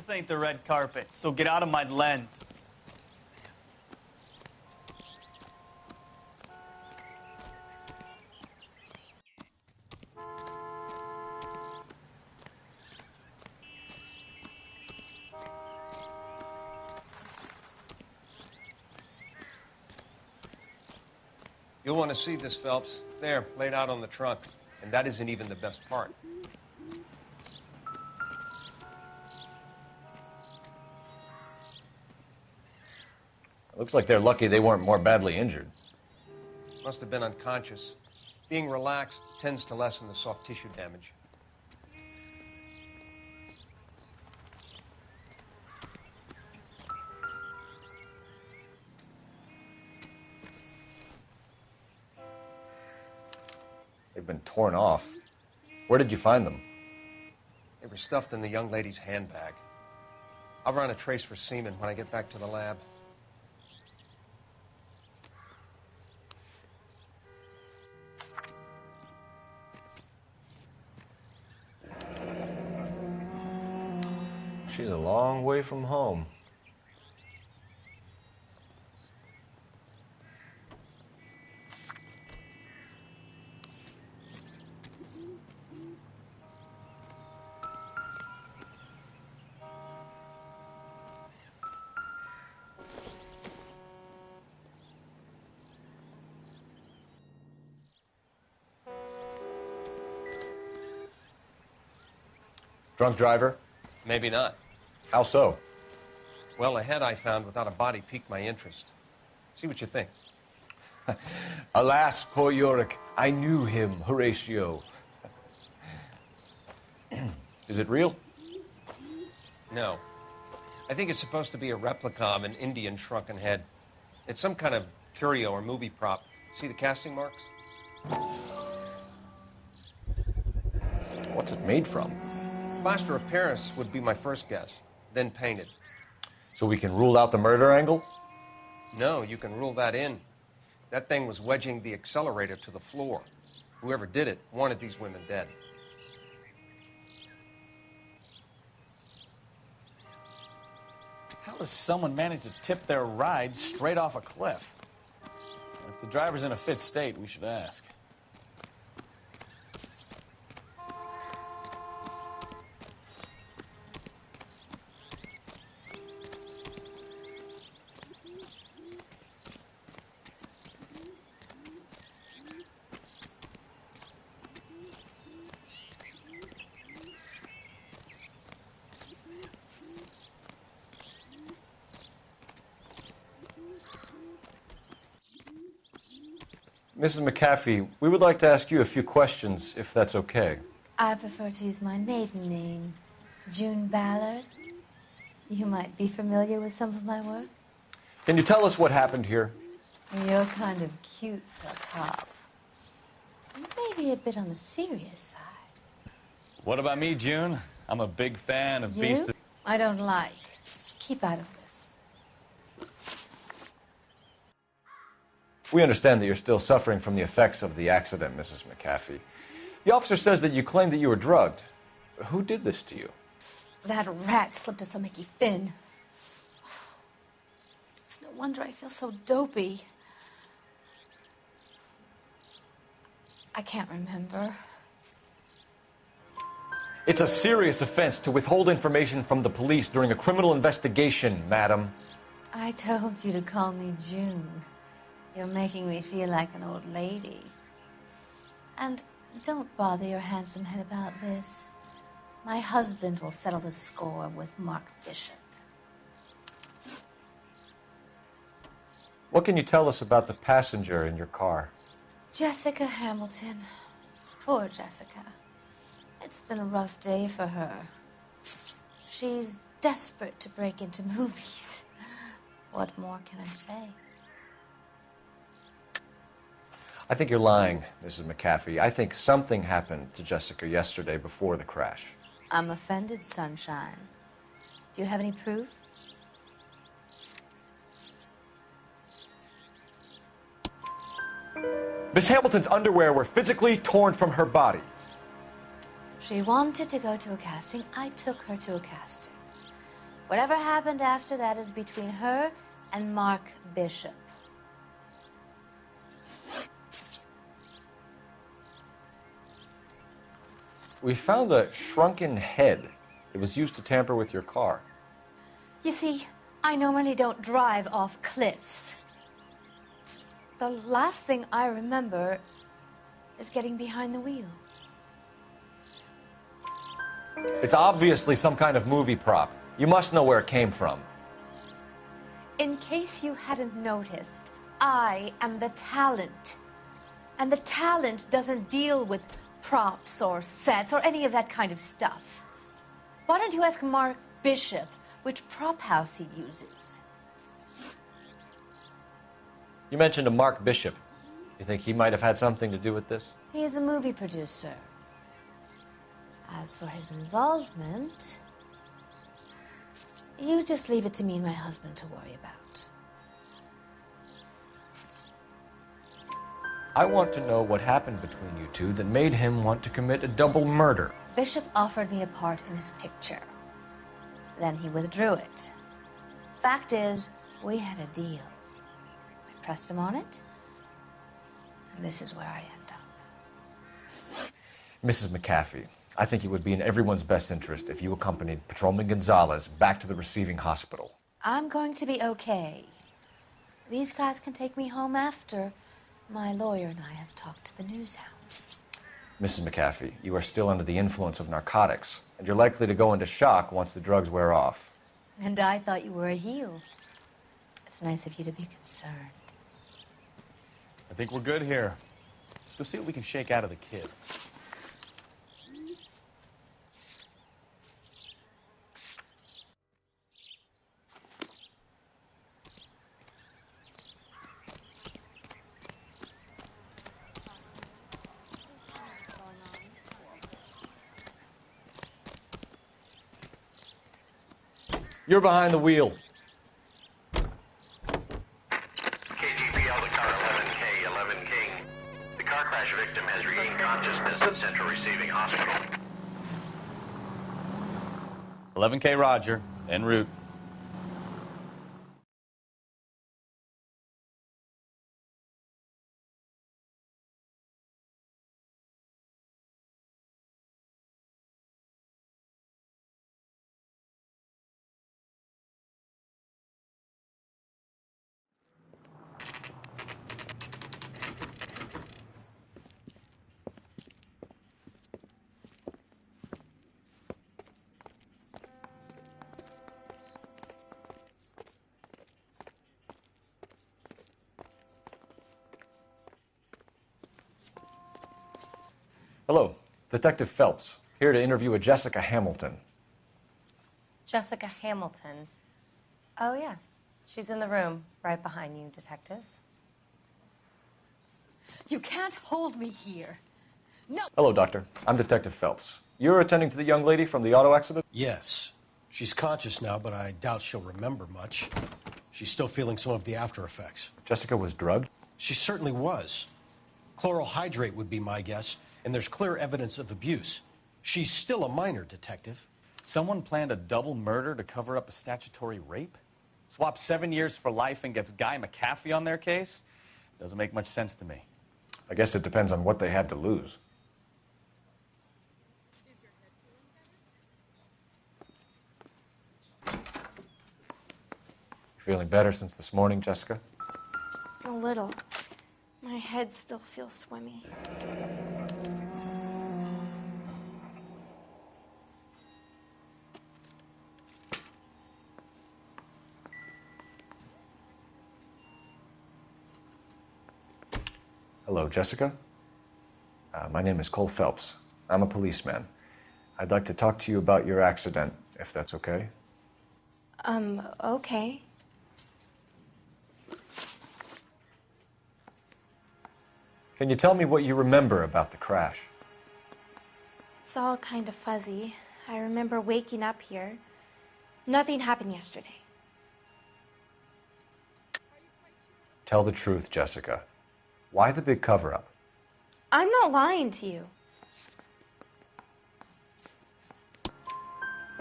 This ain't the red carpet, so get out of my lens. You'll want to see this, Phelps. There, laid out on the trunk. And that isn't even the best part. Looks like they're lucky they weren't more badly injured. Must have been unconscious. Being relaxed tends to lessen the soft tissue damage. They've been torn off. Where did you find them? They were stuffed in the young lady's handbag. I'll run a trace for semen when I get back to the lab. She's a long way from home. Drunk driver? Maybe not. How so? Well, a head I found without a body piqued my interest. See what you think. Alas, poor Yorick, I knew him, Horatio. Is it real? No. I think it's supposed to be a replica of an Indian shrunken head. It's some kind of curio or movie prop. See the casting marks? What's it made from? Plaster of Paris would be my first guess, then painted. So we can rule out the murder angle? No, you can rule that in. That thing was wedging the accelerator to the floor. Whoever did it wanted these women dead. How does someone manage to tip their ride straight off a cliff? If the driver's in a fit state, we should ask. Mrs. McAfee, we would like to ask you a few questions, if that's okay. I prefer to use my maiden name, June Ballard. You might be familiar with some of my work. Can you tell us what happened here? You're kind of cute for a cop. Maybe a bit on the serious side. What about me, June? I'm a big fan of Beast. I don't like. Keep out of this. We understand that you're still suffering from the effects of the accident, Mrs. McAfee. The officer says that you claimed that you were drugged. Who did this to you? That rat slipped us a Mickey Finn. It's no wonder I feel so dopey. I can't remember. It's a serious offense to withhold information from the police during a criminal investigation, madam. I told you to call me June. You're making me feel like an old lady. And don't bother your handsome head about this. My husband will settle the score with Mark Bishop. What can you tell us about the passenger in your car? Jessica Hamilton. Poor Jessica. It's been a rough day for her. She's desperate to break into movies. What more can I say? I think you're lying, Mrs. McAfee. I think something happened to Jessica yesterday before the crash. I'm offended, Sunshine. Do you have any proof? Miss Hamilton's underwear were physically torn from her body. She wanted to go to a casting. I took her to a casting. Whatever happened after that is between her and Mark Bishop. We found a shrunken head. It was used to tamper with your car. You see, I normally don't drive off cliffs. The last thing I remember is getting behind the wheel. It's obviously some kind of movie prop. You must know where it came from. In case you hadn't noticed, I am the talent. And the talent doesn't deal with props or sets or any of that kind of stuff. Why don't you ask Mark Bishop which prop house he uses? You mentioned a Mark Bishop. You think he might have had something to do with this? He is a movie producer. As for his involvement, you just leave it to me and my husband to worry about. I want to know what happened between you two that made him want to commit a double murder. Bishop offered me a part in his picture. Then he withdrew it. Fact is, we had a deal. I pressed him on it, and this is where I end up. Mrs. McAfee, I think it would be in everyone's best interest if you accompanied Patrolman Gonzalez back to the receiving hospital. I'm going to be okay. These guys can take me home after my lawyer and I have talked to the news house. Mrs. McAfee, you are still under the influence of narcotics, and you're likely to go into shock once the drugs wear off. And I thought you were a heel. It's nice of you to be concerned. I think we're good here. Let's go see what we can shake out of the kid. You're behind the wheel. KGPL to car 11K, 11 King. The car crash victim has regained consciousness at Central Receiving Hospital. 11K Roger, en route. Hello, Detective Phelps, here to interview a Jessica Hamilton. Jessica Hamilton. Oh, yes. She's in the room right behind you, Detective. You can't hold me here. No! Hello, Doctor. I'm Detective Phelps. You're attending to the young lady from the auto accident? Yes. She's conscious now, but I doubt she'll remember much. She's still feeling some of the after effects. Jessica was drugged? She certainly was. Chloral hydrate would be my guess, and there's clear evidence of abuse. She's still a minor, Detective. Someone planned a double murder to cover up a statutory rape? Swap 7 years for life and gets Guy McAfee on their case? Doesn't make much sense to me. I guess it depends on what they had to lose. Feeling better since this morning, Jessica? A little. My head still feels swimmy. Hello, Jessica. My name is Cole Phelps. I'm a policeman. I'd like to talk to you about your accident, if that's okay. Okay. Can you tell me what you remember about the crash? It's all kind of fuzzy. I remember waking up here. Nothing happened yesterday. Tell the truth, Jessica. Why the big cover-up? I'm not lying to you.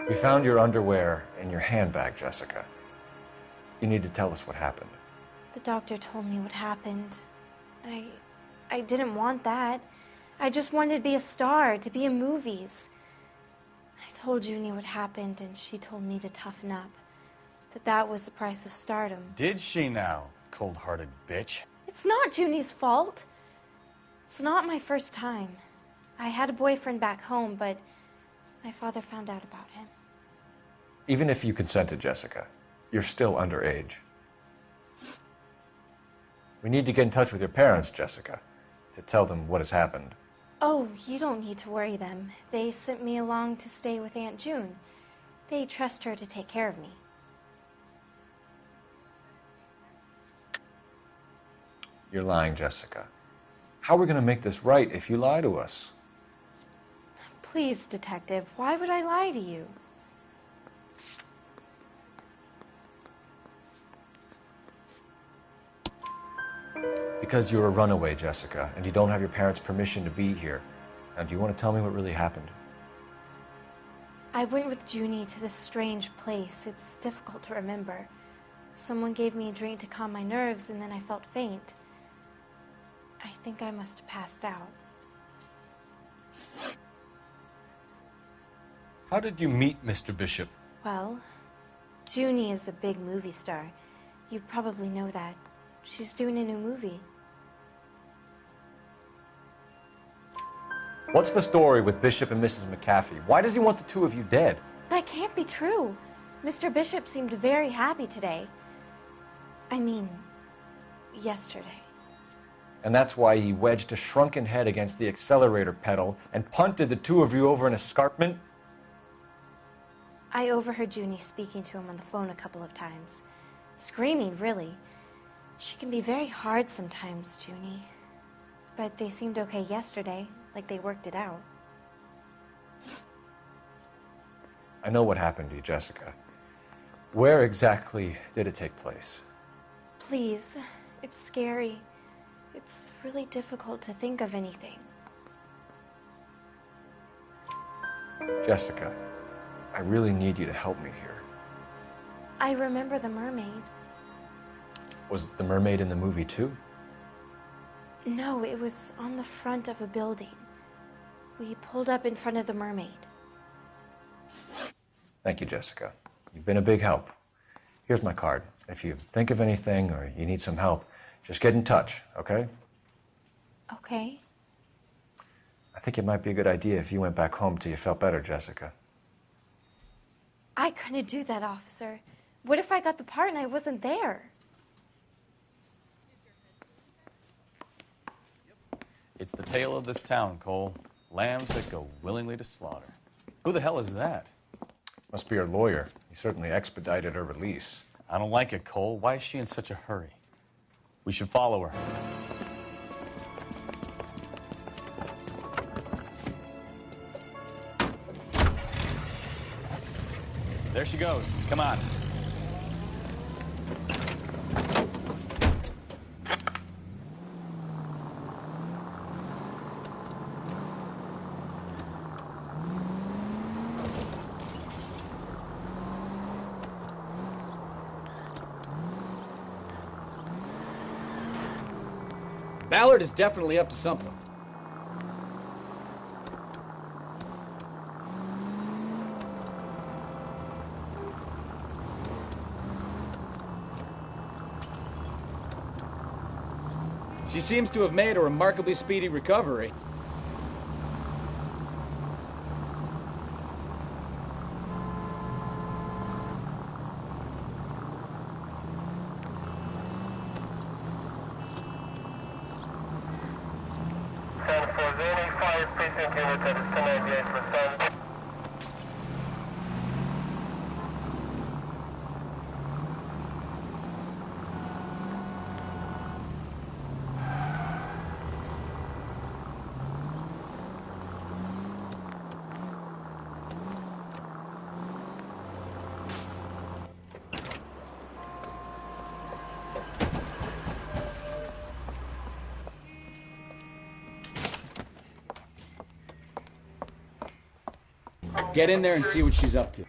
We found your underwear in your handbag, Jessica. You need to tell us what happened. The doctor told me what happened. I didn't want that. I just wanted to be a star, to be in movies. I told Junie what happened, and she told me to toughen up. That was the price of stardom. Did she now, cold-hearted bitch? It's not Junie's fault. It's not my first time. I had a boyfriend back home, but my father found out about him. Even if you consented, Jessica, you're still underage. We need to get in touch with your parents, Jessica, to tell them what has happened. Oh, you don't need to worry them. They sent me along to stay with Aunt June. They trust her to take care of me. You're lying, Jessica. How are we going to make this right if you lie to us? Please, Detective, why would I lie to you? Because you're a runaway, Jessica, and you don't have your parents' permission to be here. Now, do you want to tell me what really happened? I went with Junie to this strange place. It's difficult to remember. Someone gave me a drink to calm my nerves, and then I felt faint. I think I must have passed out. How did you meet Mr. Bishop? Well, Junie is a big movie star. You probably know that. She's doing a new movie. What's the story with Bishop and Mrs. McAfee? Why does he want the two of you dead? That can't be true. Mr. Bishop seemed very happy today. I mean, yesterday. And that's why he wedged a shrunken head against the accelerator pedal and punted the two of you over an escarpment? I overheard Junie speaking to him on the phone a couple of times. Screaming, really. She can be very hard sometimes, Junie. But they seemed okay yesterday, like they worked it out. I know what happened to you, Jessica. Where exactly did it take place? Please, it's scary. It's really difficult to think of anything. Jessica, I really need you to help me here. I remember the mermaid. Was the mermaid in the movie too? No, it was on the front of a building. We pulled up in front of the mermaid. Thank you, Jessica. You've been a big help. Here's my card. If you think of anything or you need some help, just get in touch, okay? Okay. I think it might be a good idea if you went back home till you felt better, Jessica. I couldn't do that, officer. What if I got the part and I wasn't there? It's the tale of this town, Cole. Lambs that go willingly to slaughter. Who the hell is that? Must be her lawyer. He certainly expedited her release. I don't like it, Cole. Why is she in such a hurry? We should follow her. There she goes. Come on. Ballard is definitely up to something. She seems to have made a remarkably speedy recovery. Get in there and see what she's up to.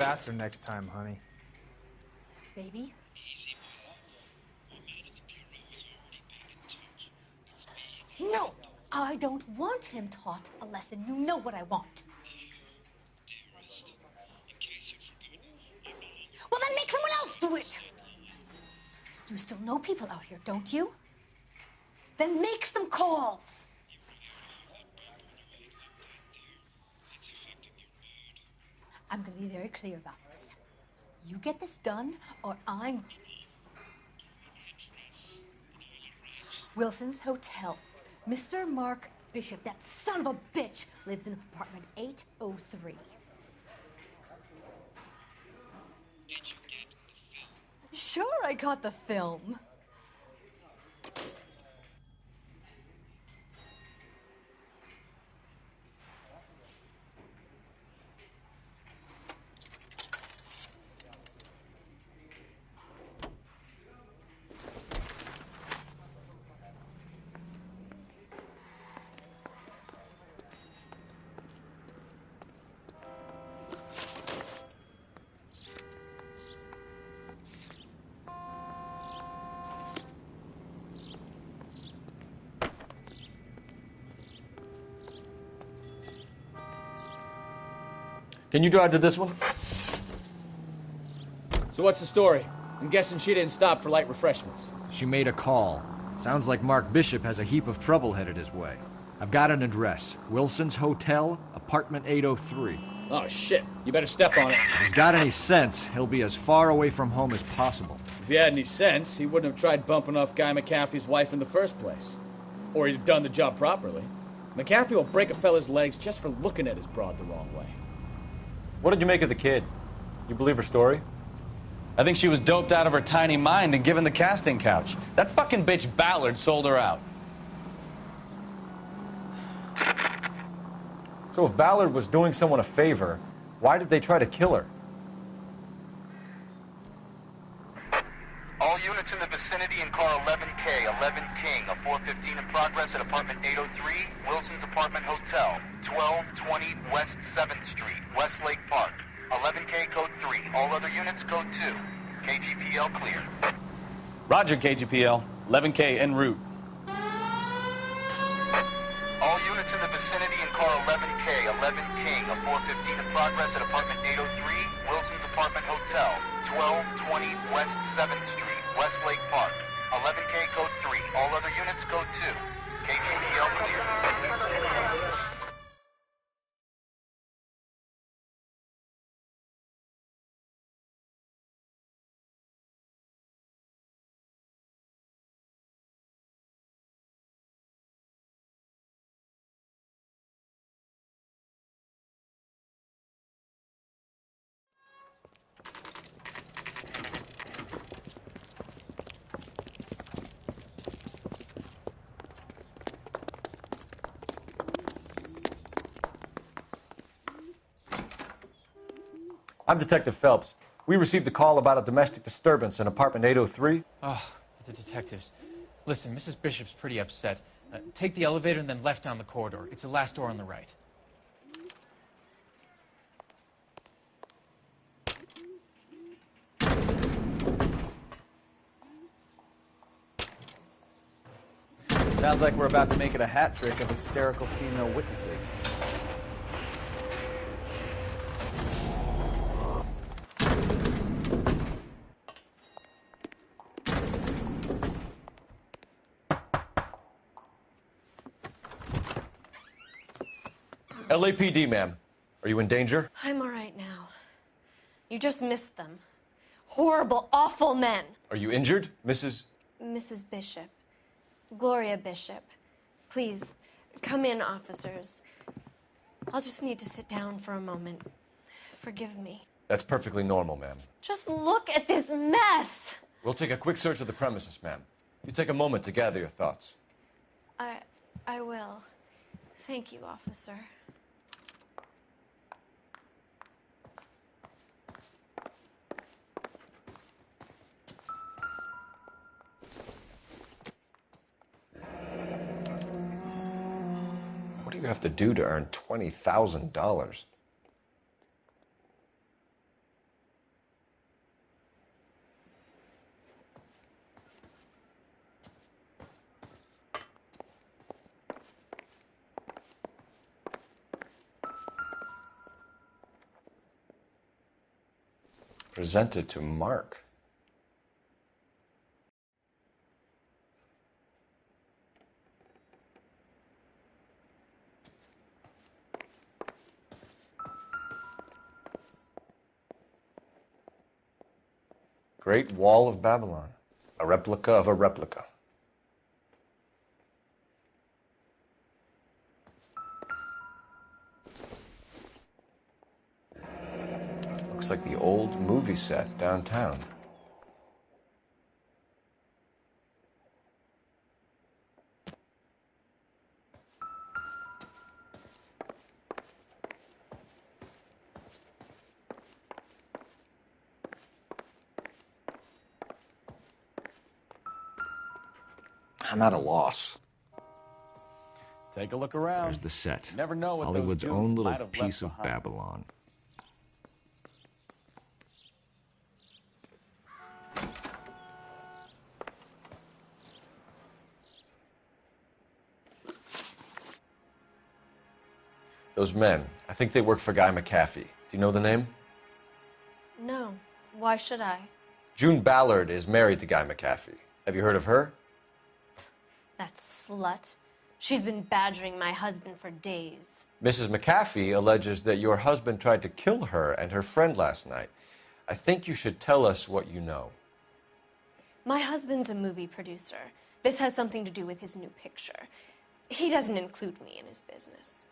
faster next time, honey. Baby? No! I don't want him taught a lesson. You know what I want. Well, then make someone else do it! You still know people out here, don't you? Then make some calls! I'm gonna be very clear about this. You get this done, or I'm... Wilson's Hotel. Mr. Mark Bishop, that son of a bitch, lives in apartment 803. Sure, I got the film. Can you drive to this one? So what's the story? I'm guessing she didn't stop for light refreshments. She made a call. Sounds like Mark Bishop has a heap of trouble headed his way. I've got an address. Wilson's Hotel, apartment 803. Oh, shit. You better step on it. If he's got any sense, he'll be as far away from home as possible. If he had any sense, he wouldn't have tried bumping off Guy McAfee's wife in the first place. Or he'd have done the job properly. McAfee will break a fella's legs just for looking at his broad the wrong way. What did you make of the kid? You believe her story? I think she was doped out of her tiny mind and given the casting couch. That fucking bitch Ballard sold her out. So if Ballard was doing someone a favor, why did they try to kill her? All units in the vicinity in car 11K, 11 King, a 415 in progress at apartment 803, Wilson's Apartment Hotel, 1220 West 7th Street, Westlake Park. 11K code 3, all other units code 2. KGPL clear. Roger, KGPL. 11K en route. All units in the vicinity in car 11K, 11 King, a 415 in progress at apartment 803, Wilson's Apartment Hotel, 1220 West 7th Street, Westlake Park. 11K code 3, all other units code 2. KGPL clear. I'm Detective Phelps. We received a call about a domestic disturbance in apartment 803. Oh, the detectives. Listen, Mrs. Bishop's pretty upset. Take the elevator and then left down the corridor. It's the last door on the right. Sounds like we're about to make it a hat trick of hysterical female witnesses. LAPD, ma'am. Are you in danger? I'm all right now. You just missed them. Horrible, awful men. Are you injured, Mrs. Mrs. Bishop. Gloria Bishop. Please, come in, officers. I'll just need to sit down for a moment. Forgive me. That's perfectly normal, ma'am. Just look at this mess. We'll take a quick search of the premises, ma'am. You take a moment to gather your thoughts. I will. Thank you, officer. What do you have to do to earn $20,000? Presented to Mark. Great Wall of Babylon. A replica of a replica. Looks like the old movie set downtown. I'm at a loss. Take a look around. There's the set. You never know what Hollywood's those own goons little might have piece left of behind. Babylon. Those men, I think they work for Guy McAfee. Do you know the name? No. Why should I? June Ballard is married to Guy McAfee. Have you heard of her? That slut. She's been badgering my husband for days. Mrs. McAfee alleges that your husband tried to kill her and her friend last night. I think you should tell us what you know. My husband's a movie producer. This has something to do with his new picture. He doesn't include me in his business.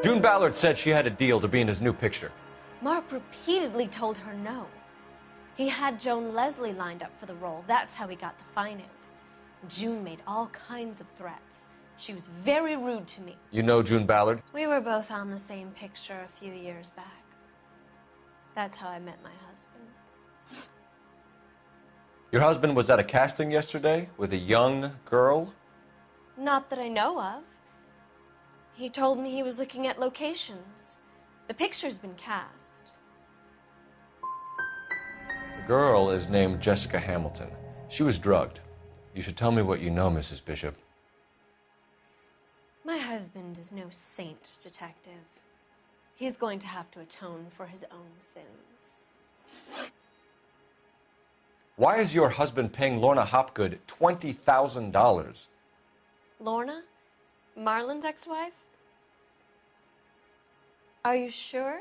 June Ballard said she had a deal to be in his new picture. Mark repeatedly told her no. He had Joan Leslie lined up for the role. That's how he got the finance. June made all kinds of threats. She was very rude to me. You know June Ballard? We were both on the same picture a few years back. That's how I met my husband. Your husband was at a casting yesterday with a young girl? Not that I know of. He told me he was looking at locations. The picture's been cast. The girl is named Jessica Hamilton. She was drugged. You should tell me what you know, Mrs. Bishop. My husband is no saint, Detective. He's going to have to atone for his own sins. Why is your husband paying Lorna Hopgood $20,000? Lorna? Marlon's ex-wife? Are you sure?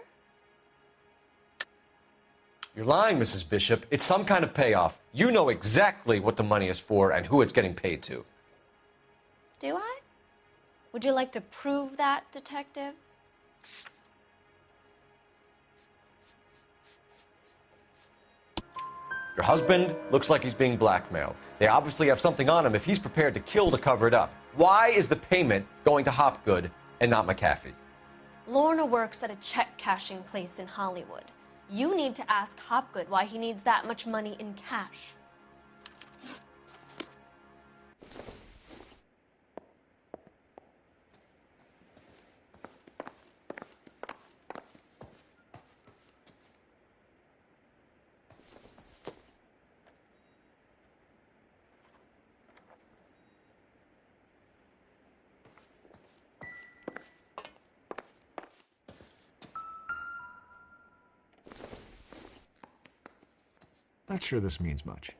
You're lying, Mrs. Bishop. It's some kind of payoff. You know exactly what the money is for and who it's getting paid to. Do I? Would you like to prove that, Detective? Your husband looks like he's being blackmailed. They obviously have something on him if he's prepared to kill to cover it up. Why is the payment going to Hopgood and not McAfee? Lorna works at a check-cashing place in Hollywood. You need to ask Hopgood why he needs that much money in cash. Not sure this means much.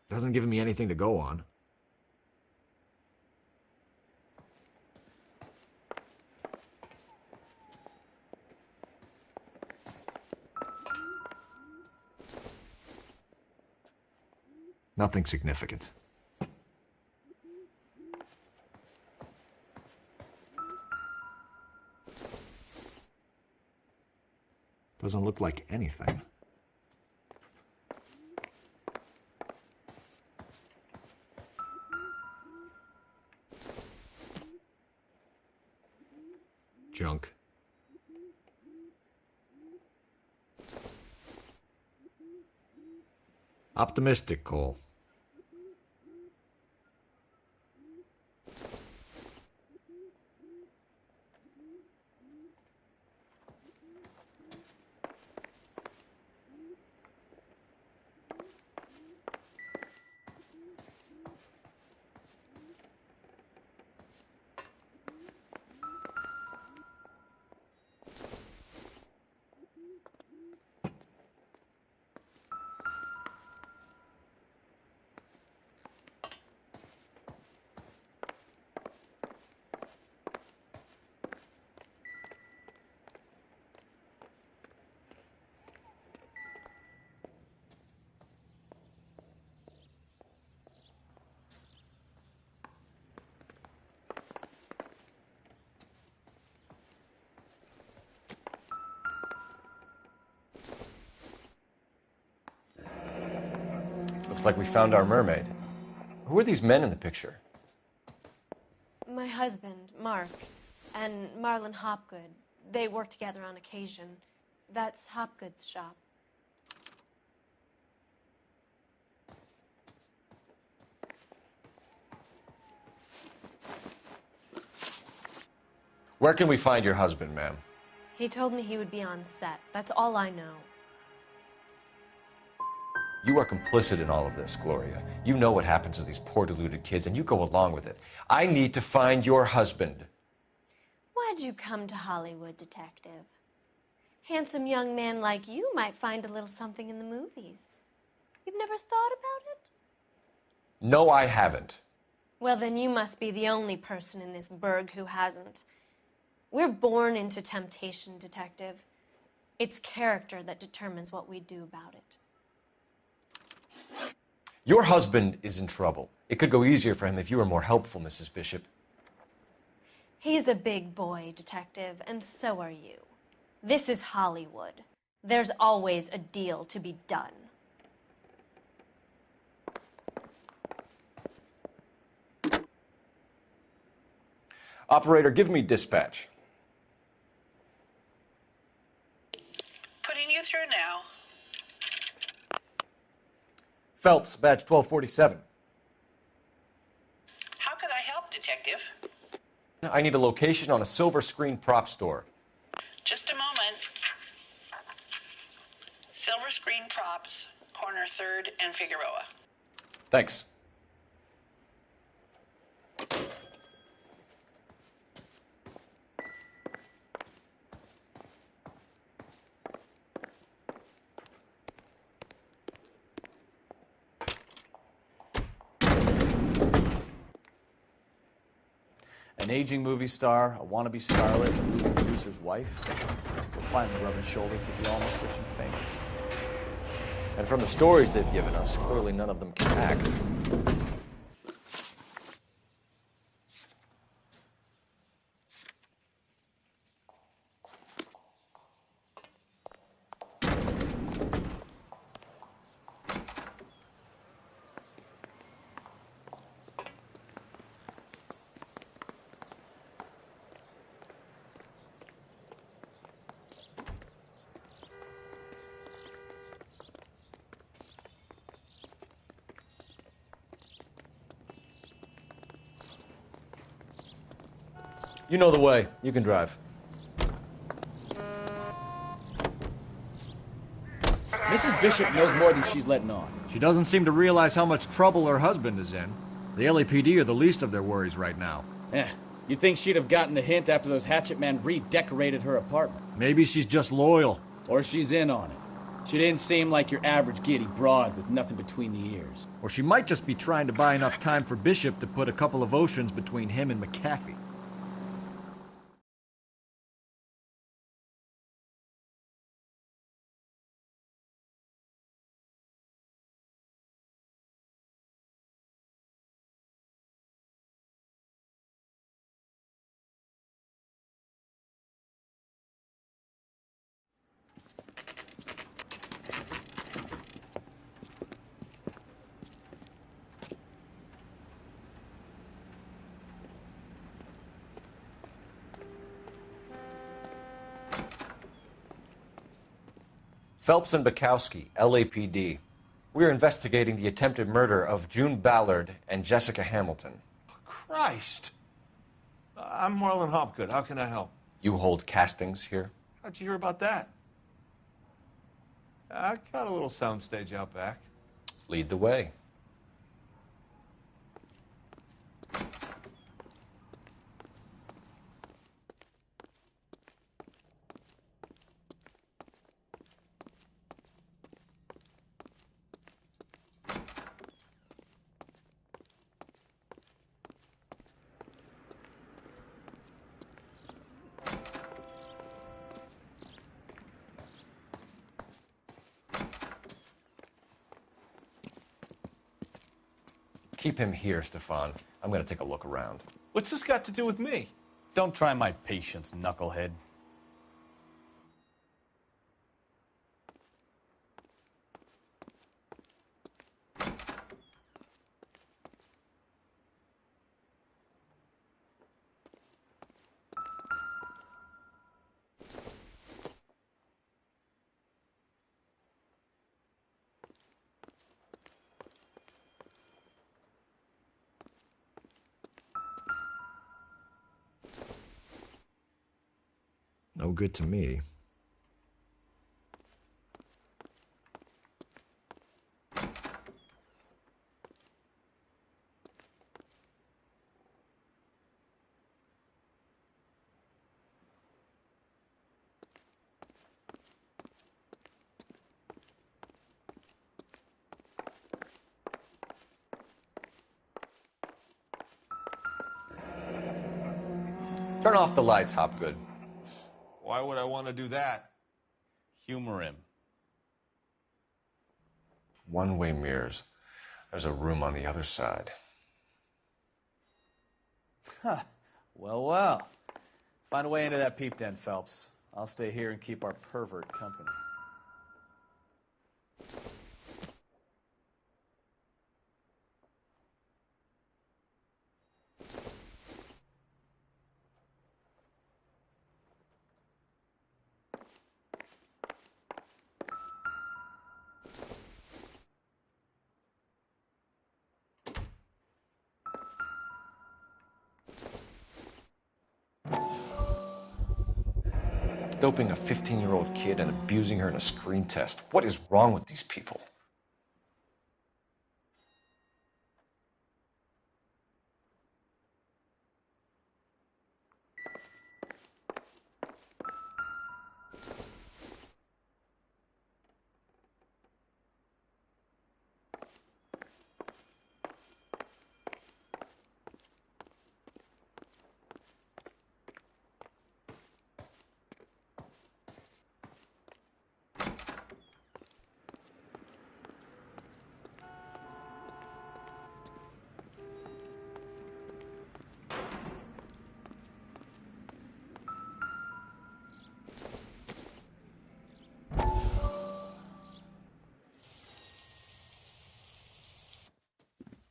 Doesn't give me anything to go on. Nothing significant. Doesn't look like anything. Junk. Optimistic, Cole. Looks like we found our mermaid. Who are these men in the picture? My husband, Mark, and Marlon Hopgood. They work together on occasion. That's Hopgood's shop. Where can we find your husband, ma'am? He told me he would be on set. That's all I know. You are complicit in all of this, Gloria. You know what happens to these poor deluded kids, and you go along with it. I need to find your husband. Why'd you come to Hollywood, detective? Handsome young man like you might find a little something in the movies. You've never thought about it? No, I haven't. Well, then you must be the only person in this burg who hasn't. We're born into temptation, detective. It's character that determines what we do about it. Your husband is in trouble. It could go easier for him if you were more helpful, Mrs. Bishop. He's a big boy, detective, and so are you. This is Hollywood. There's always a deal to be done. Operator, give me dispatch. Putting you through now. Phelps, badge 1247. How could I help, detective? I need a location on a silver screen prop store. Just a moment. Silver Screen Props, corner 3rd and Figueroa. Thanks. An aging movie star, a wannabe starlet, a movie producer's wife. They're finally rubbing shoulders with the almost rich and famous. And from the stories they've given us, clearly none of them can act. You know the way. You can drive. Mrs. Bishop knows more than she's letting on. She doesn't seem to realize how much trouble her husband is in. The LAPD are the least of their worries right now. You'd think she'd have gotten the hint after those hatchet men redecorated her apartment. Maybe she's just loyal. Or she's in on it. She didn't seem like your average giddy broad with nothing between the ears. Or she might just be trying to buy enough time for Bishop to put a couple of oceans between him and McAfee. Phelps and Bukowski, LAPD. We're investigating the attempted murder of June Ballard and Jessica Hamilton. Christ. I'm Marlon Hopgood. How can I help? You hold castings here? How'd you hear about that? I got a little soundstage out back. Lead the way. Keep him here, Stefan. I'm going to take a look around. What's this got to do with me? Don't try my patience, knucklehead. No good to me. Turn off the lights, Hopgood. Why would I want to do that? Humor him. One-way mirrors. There's a room on the other side. Huh. Well, well. Find a way into that peep den, Phelps. I'll stay here and keep our pervert company. Doping a 15-year-old kid and abusing her in a screen test. What is wrong with these people?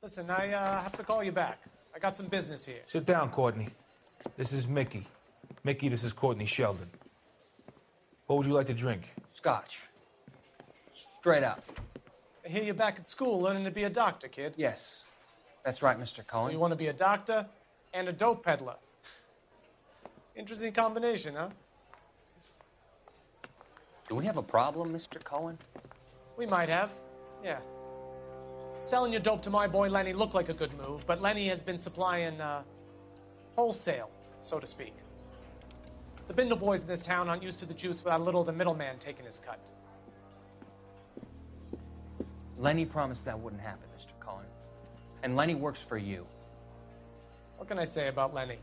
Listen, I have to call you back. I got some business here. Sit down, Courtney. This is Mickey. Mickey, this is Courtney Sheldon. What would you like to drink? Scotch. Straight up. I hear you're back at school learning to be a doctor, kid. Yes. That's right, Mr. Cohen. So you want to be a doctor and a dope peddler. Interesting combination, huh? Do we have a problem, Mr. Cohen? We might have, yeah. Selling your dope to my boy Lenny looked like a good move, but Lenny has been supplying, wholesale, so to speak. The Bindle boys in this town aren't used to the juice without a little of the middleman taking his cut. Lenny promised that wouldn't happen, Mr. Cohen. And Lenny works for you. What can I say about Lenny?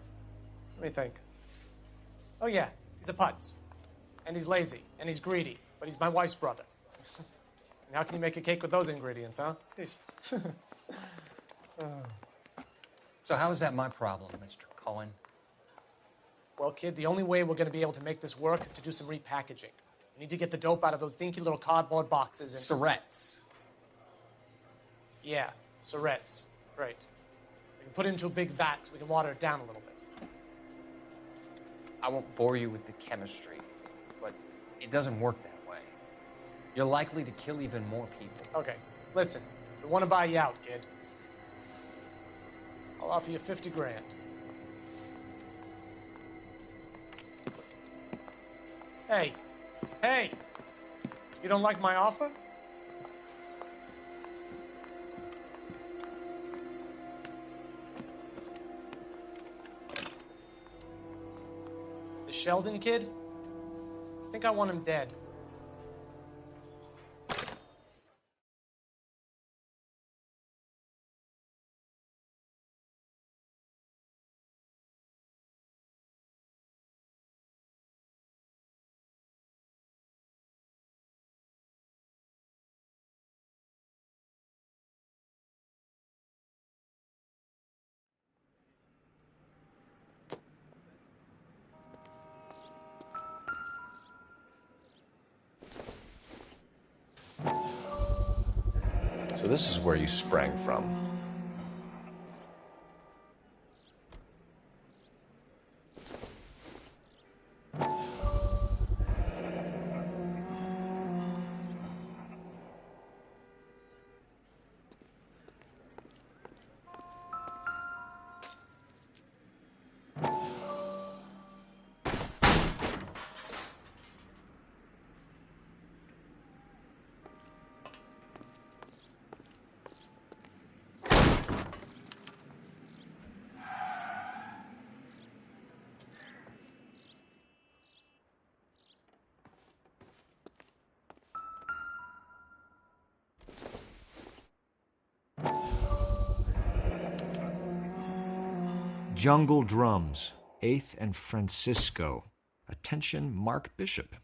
Let me think. Oh yeah, he's a putz. And he's lazy, and he's greedy, but he's my wife's brother. And how can you make a cake with those ingredients, huh? So how is that my problem, Mr. Cohen? Well, kid, the only way we're going to be able to make this work is to do some repackaging. We need to get the dope out of those dinky little cardboard boxes and... Syrettes. Yeah, syrettes. Right. We can put it into a big vat so we can water it down a little bit. I won't bore you with the chemistry, but it doesn't work that way. You're likely to kill even more people. Okay, listen. We want to buy you out, kid. I'll offer you 50 grand. Hey, hey! You don't like my offer? The Sheldon kid? I think I want him dead. So this is where you sprang from. Jungle Drums, 8th and Francisco. Attention, Mark Bishop.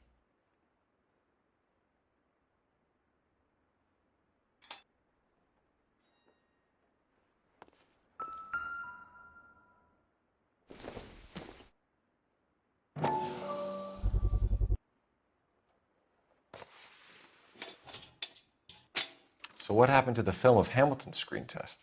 So what happened to the film of Hamilton's screen test?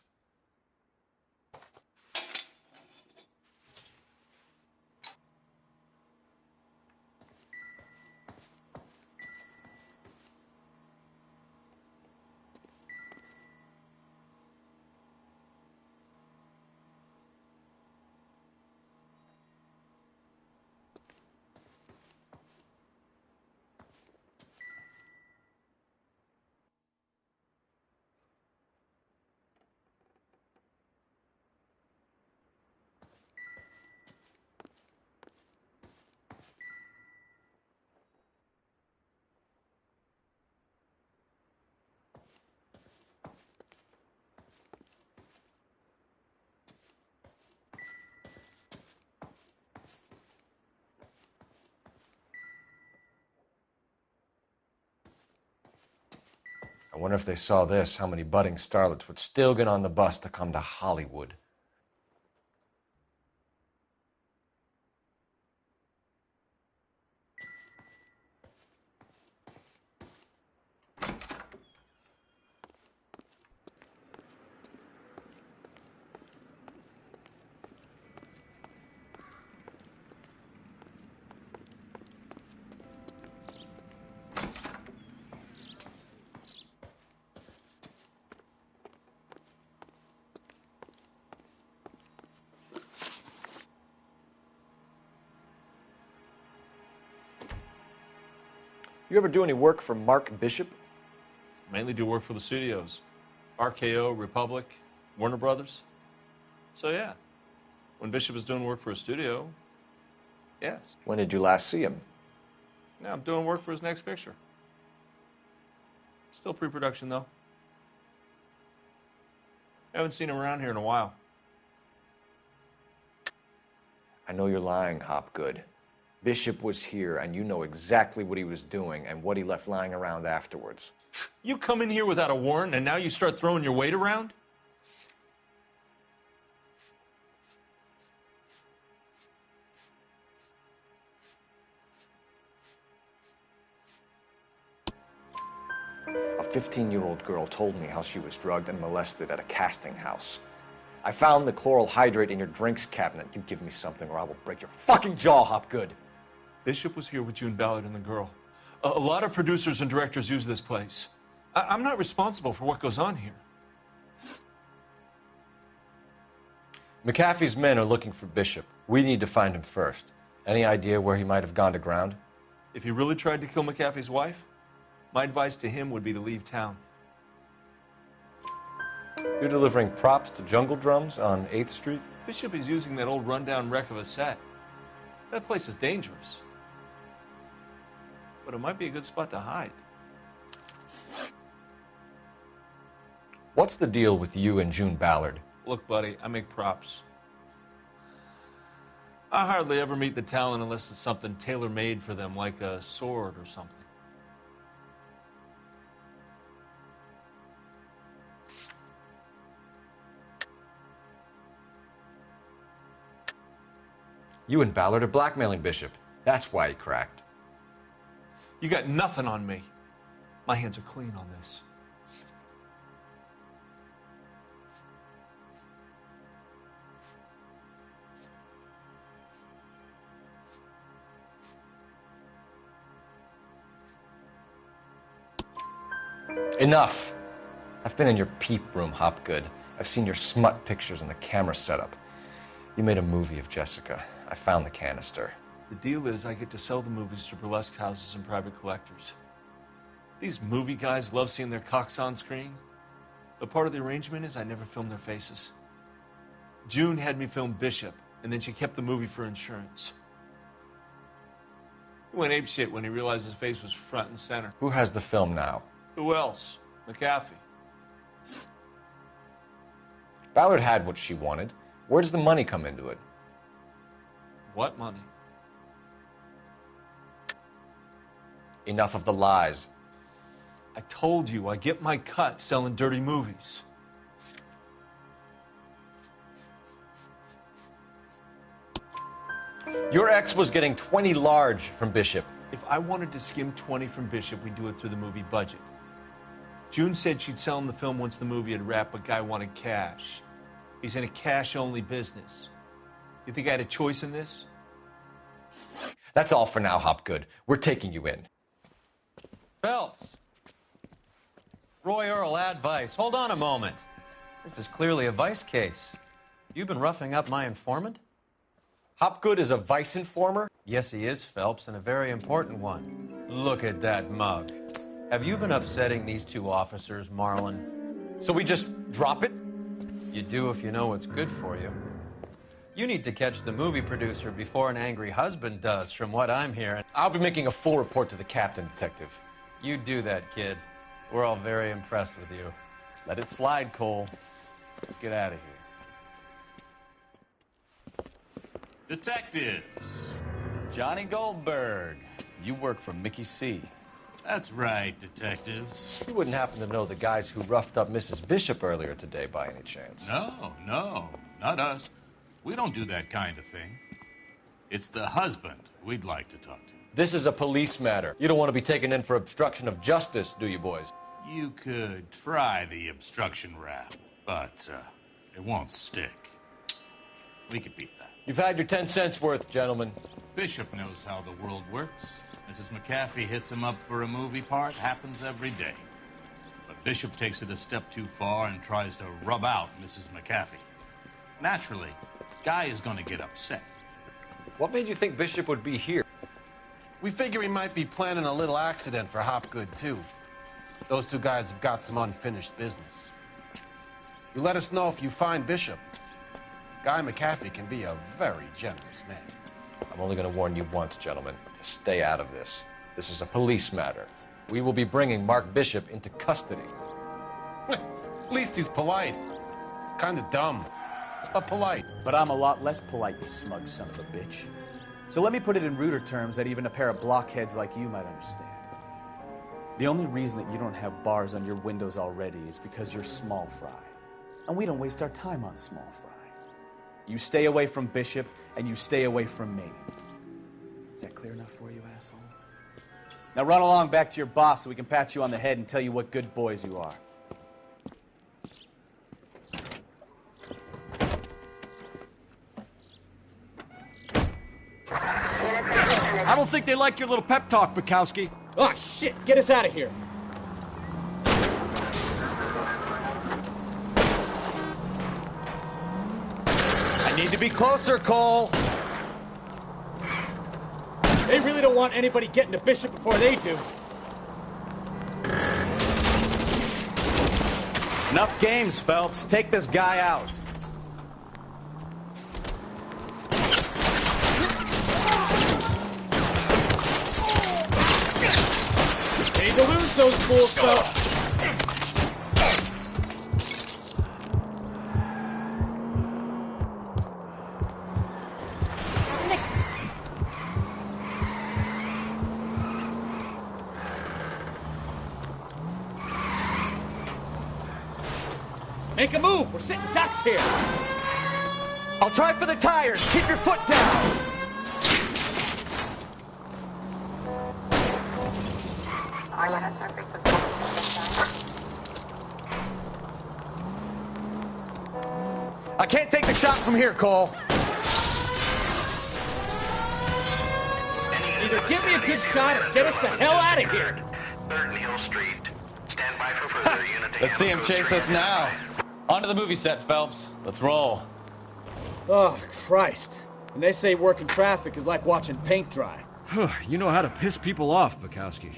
I wonder if they saw this, how many budding starlets would still get on the bus to come to Hollywood. You ever do any work for Mark Bishop? Mainly do work for the studios. RKO, Republic, Warner Brothers. So yeah, when Bishop is doing work for a studio, yes. When did you last see him? Now I'm doing work for his next picture. Still pre-production though. Haven't seen him around here in a while. I know you're lying, Hopgood. Bishop was here, and you know exactly what he was doing and what he left lying around afterwards. You come in here without a warrant, and now you start throwing your weight around? A 15-year-old girl told me how she was drugged and molested at a casting house. I found the chloral hydrate in your drinks cabinet. You give me something or I will break your fucking jaw, Hopgood. Bishop was here with June Ballard and the girl. A lot of producers and directors use this place. I'm not responsible for what goes on here. McAfee's men are looking for Bishop. We need to find him first. Any idea where he might have gone to ground? If he really tried to kill McAfee's wife, my advice to him would be to leave town. You're delivering props to Jungle Drums on 8th Street? Bishop is using that old rundown wreck of a set. That place is dangerous. But it might be a good spot to hide. What's the deal with you and June Ballard? Look, buddy, I make props. I hardly ever meet the talent unless it's something tailor-made for them, like a sword or something. You and Ballard are blackmailing Bishop. That's why he cracked. You got nothing on me. My hands are clean on this. Enough. I've been in your peep room, Hopgood. I've seen your smut pictures and the camera setup. You made a movie of Jessica. I found the canister. The deal is I get to sell the movies to burlesque houses and private collectors. These movie guys love seeing their cocks on screen. But part of the arrangement is I never film their faces. June had me film Bishop, and then she kept the movie for insurance. He went apeshit when he realized his face was front and center. Who has the film now? Who else? McAfee. Ballard had what she wanted. Where does the money come into it? What money? Enough of the lies. I told you, I get my cut selling dirty movies. Your ex was getting 20 large from Bishop. If I wanted to skim 20 from Bishop, we'd do it through the movie budget. June said she'd sell him the film once the movie had wrapped, but Guy wanted cash. He's in a cash-only business. You think I had a choice in this? That's all for now, Hopgood. We're taking you in. Phelps. Roy Earl, ad vice. Hold on a moment. This is clearly a vice case. You've been roughing up my informant? Hopgood is a vice informer? Yes, he is, Phelps, and a very important one. Look at that mug. Have you been upsetting these two officers, Marlin? So we just drop it? You do if you know what's good for you. You need to catch the movie producer before an angry husband does, from what I'm hearing. I'll be making a full report to the captain, Detective. You do that, kid. We're all very impressed with you. Let it slide, Cole. Let's get out of here. Detectives. Johnny Goldberg. You work for Mickey C. That's right, detectives. You wouldn't happen to know the guys who roughed up Mrs. Bishop earlier today by any chance? No, not us. We don't do that kind of thing. It's the husband we'd like to talk to. This is a police matter. You don't want to be taken in for obstruction of justice, do you, boys? You could try the obstruction rap, but it won't stick. We could beat that. You've had your 10 cents worth, gentlemen. Bishop knows how the world works. Mrs. McAfee hits him up for a movie part. Happens every day. But Bishop takes it a step too far and tries to rub out Mrs. McAfee. Naturally, Guy is going to get upset. What made you think Bishop would be here? We figure he might be planning a little accident for Hopgood, too. Those two guys have got some unfinished business. You let us know if you find Bishop. Guy McAfee can be a very generous man. I'm only going to warn you once, gentlemen, to stay out of this. This is a police matter. We will be bringing Mark Bishop into custody. At least he's polite. Kind of dumb, but polite. But I'm a lot less polite, you smug son of a bitch. So let me put it in ruder terms that even a pair of blockheads like you might understand. The only reason that you don't have bars on your windows already is because you're small fry. And we don't waste our time on small fry. You stay away from Bishop, and you stay away from me. Is that clear enough for you, asshole? Now run along back to your boss so we can pat you on the head and tell you what good boys you are. I don't think they like your little pep talk, Bukowski. Oh, shit! Get us out of here! I need to be closer, Cole! They really don't want anybody getting to Bishop before they do. Enough games, Phelps. Take this guy out. Need to lose those fools, Phelps. Make a move! We're sitting ducks here! I'll try for the tires! Keep your foot down! I can't take the shot from here, Cole. Either give me a good shot or get us the hell out of here! 3rd Neal Street. Stand by for further unit. Let's see him chase us now. Onto the movie set, Phelps. Let's roll. Oh, Christ. And they say working traffic is like watching paint dry. You know how to piss people off, Bukowski.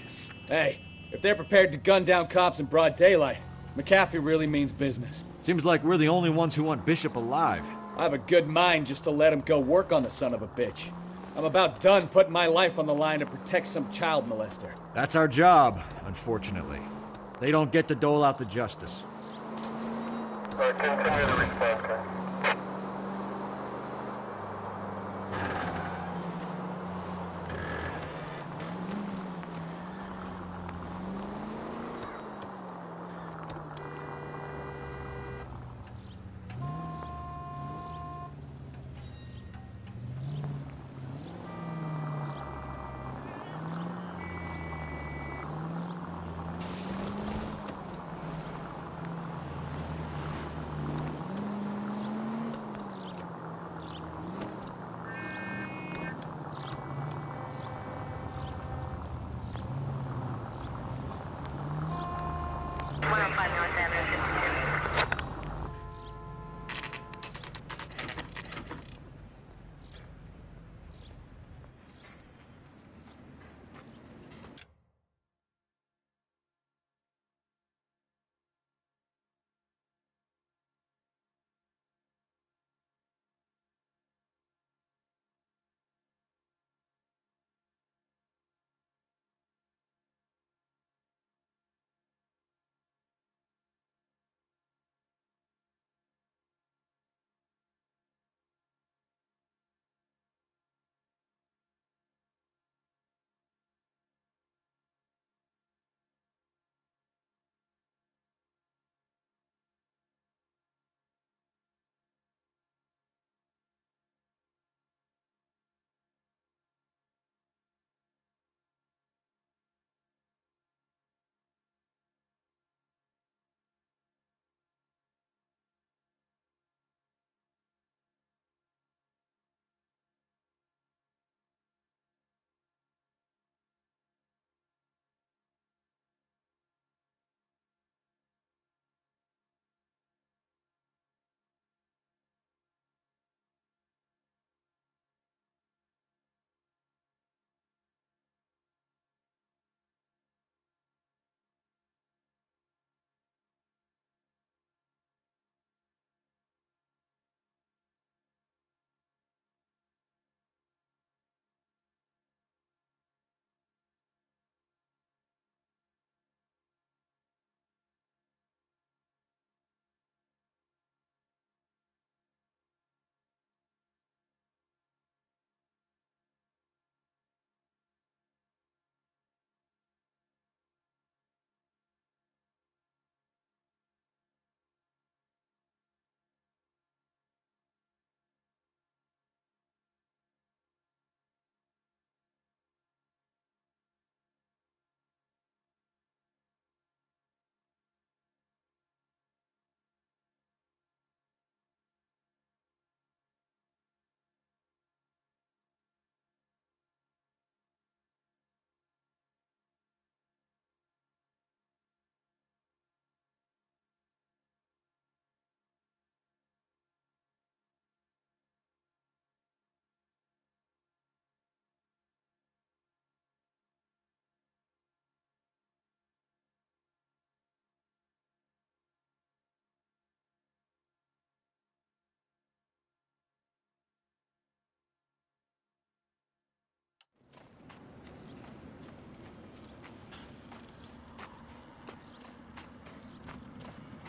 Hey, if they're prepared to gun down cops in broad daylight, McAfee really means business. Seems like we're the only ones who want Bishop alive. I have a good mind just to let him go work on the son of a bitch. I'm about done putting my life on the line to protect some child molester. That's our job, unfortunately. They don't get to dole out the justice. Continue the response.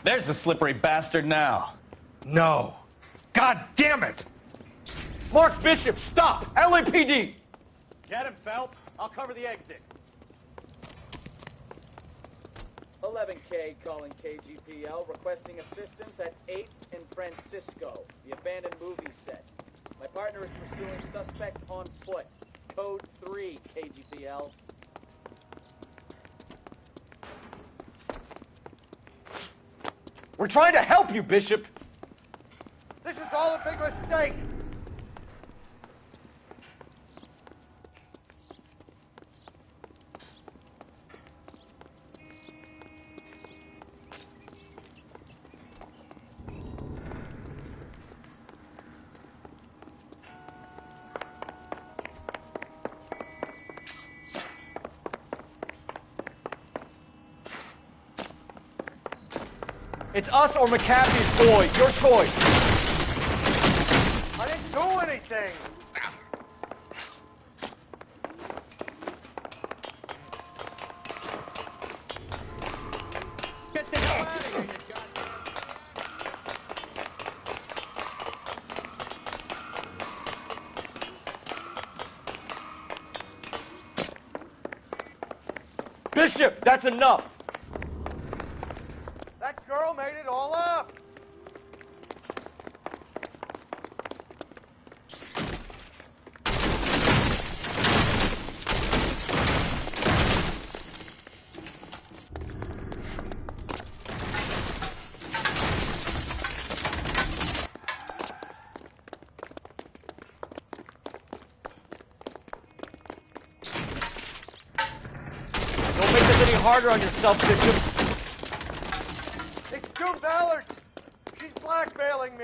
There's the slippery bastard now. No. God damn it! Mark Bishop, stop! LAPD! Get him, Phelps. I'll cover the exit. 11K calling KGPL, requesting assistance at 8th and Francisco, the abandoned movie set. My partner is pursuing suspect on foot. Code 3, KGPL. We're trying to help you, Bishop! This is all a big mistake! It's us or McAfee's boy. Your choice. I didn't do anything! Get the hell out of here, you Bishop, that's enough. That girl made it all up! Don't make this any harder on yourself, Bishop. It's June Ballard! She's blackmailing me!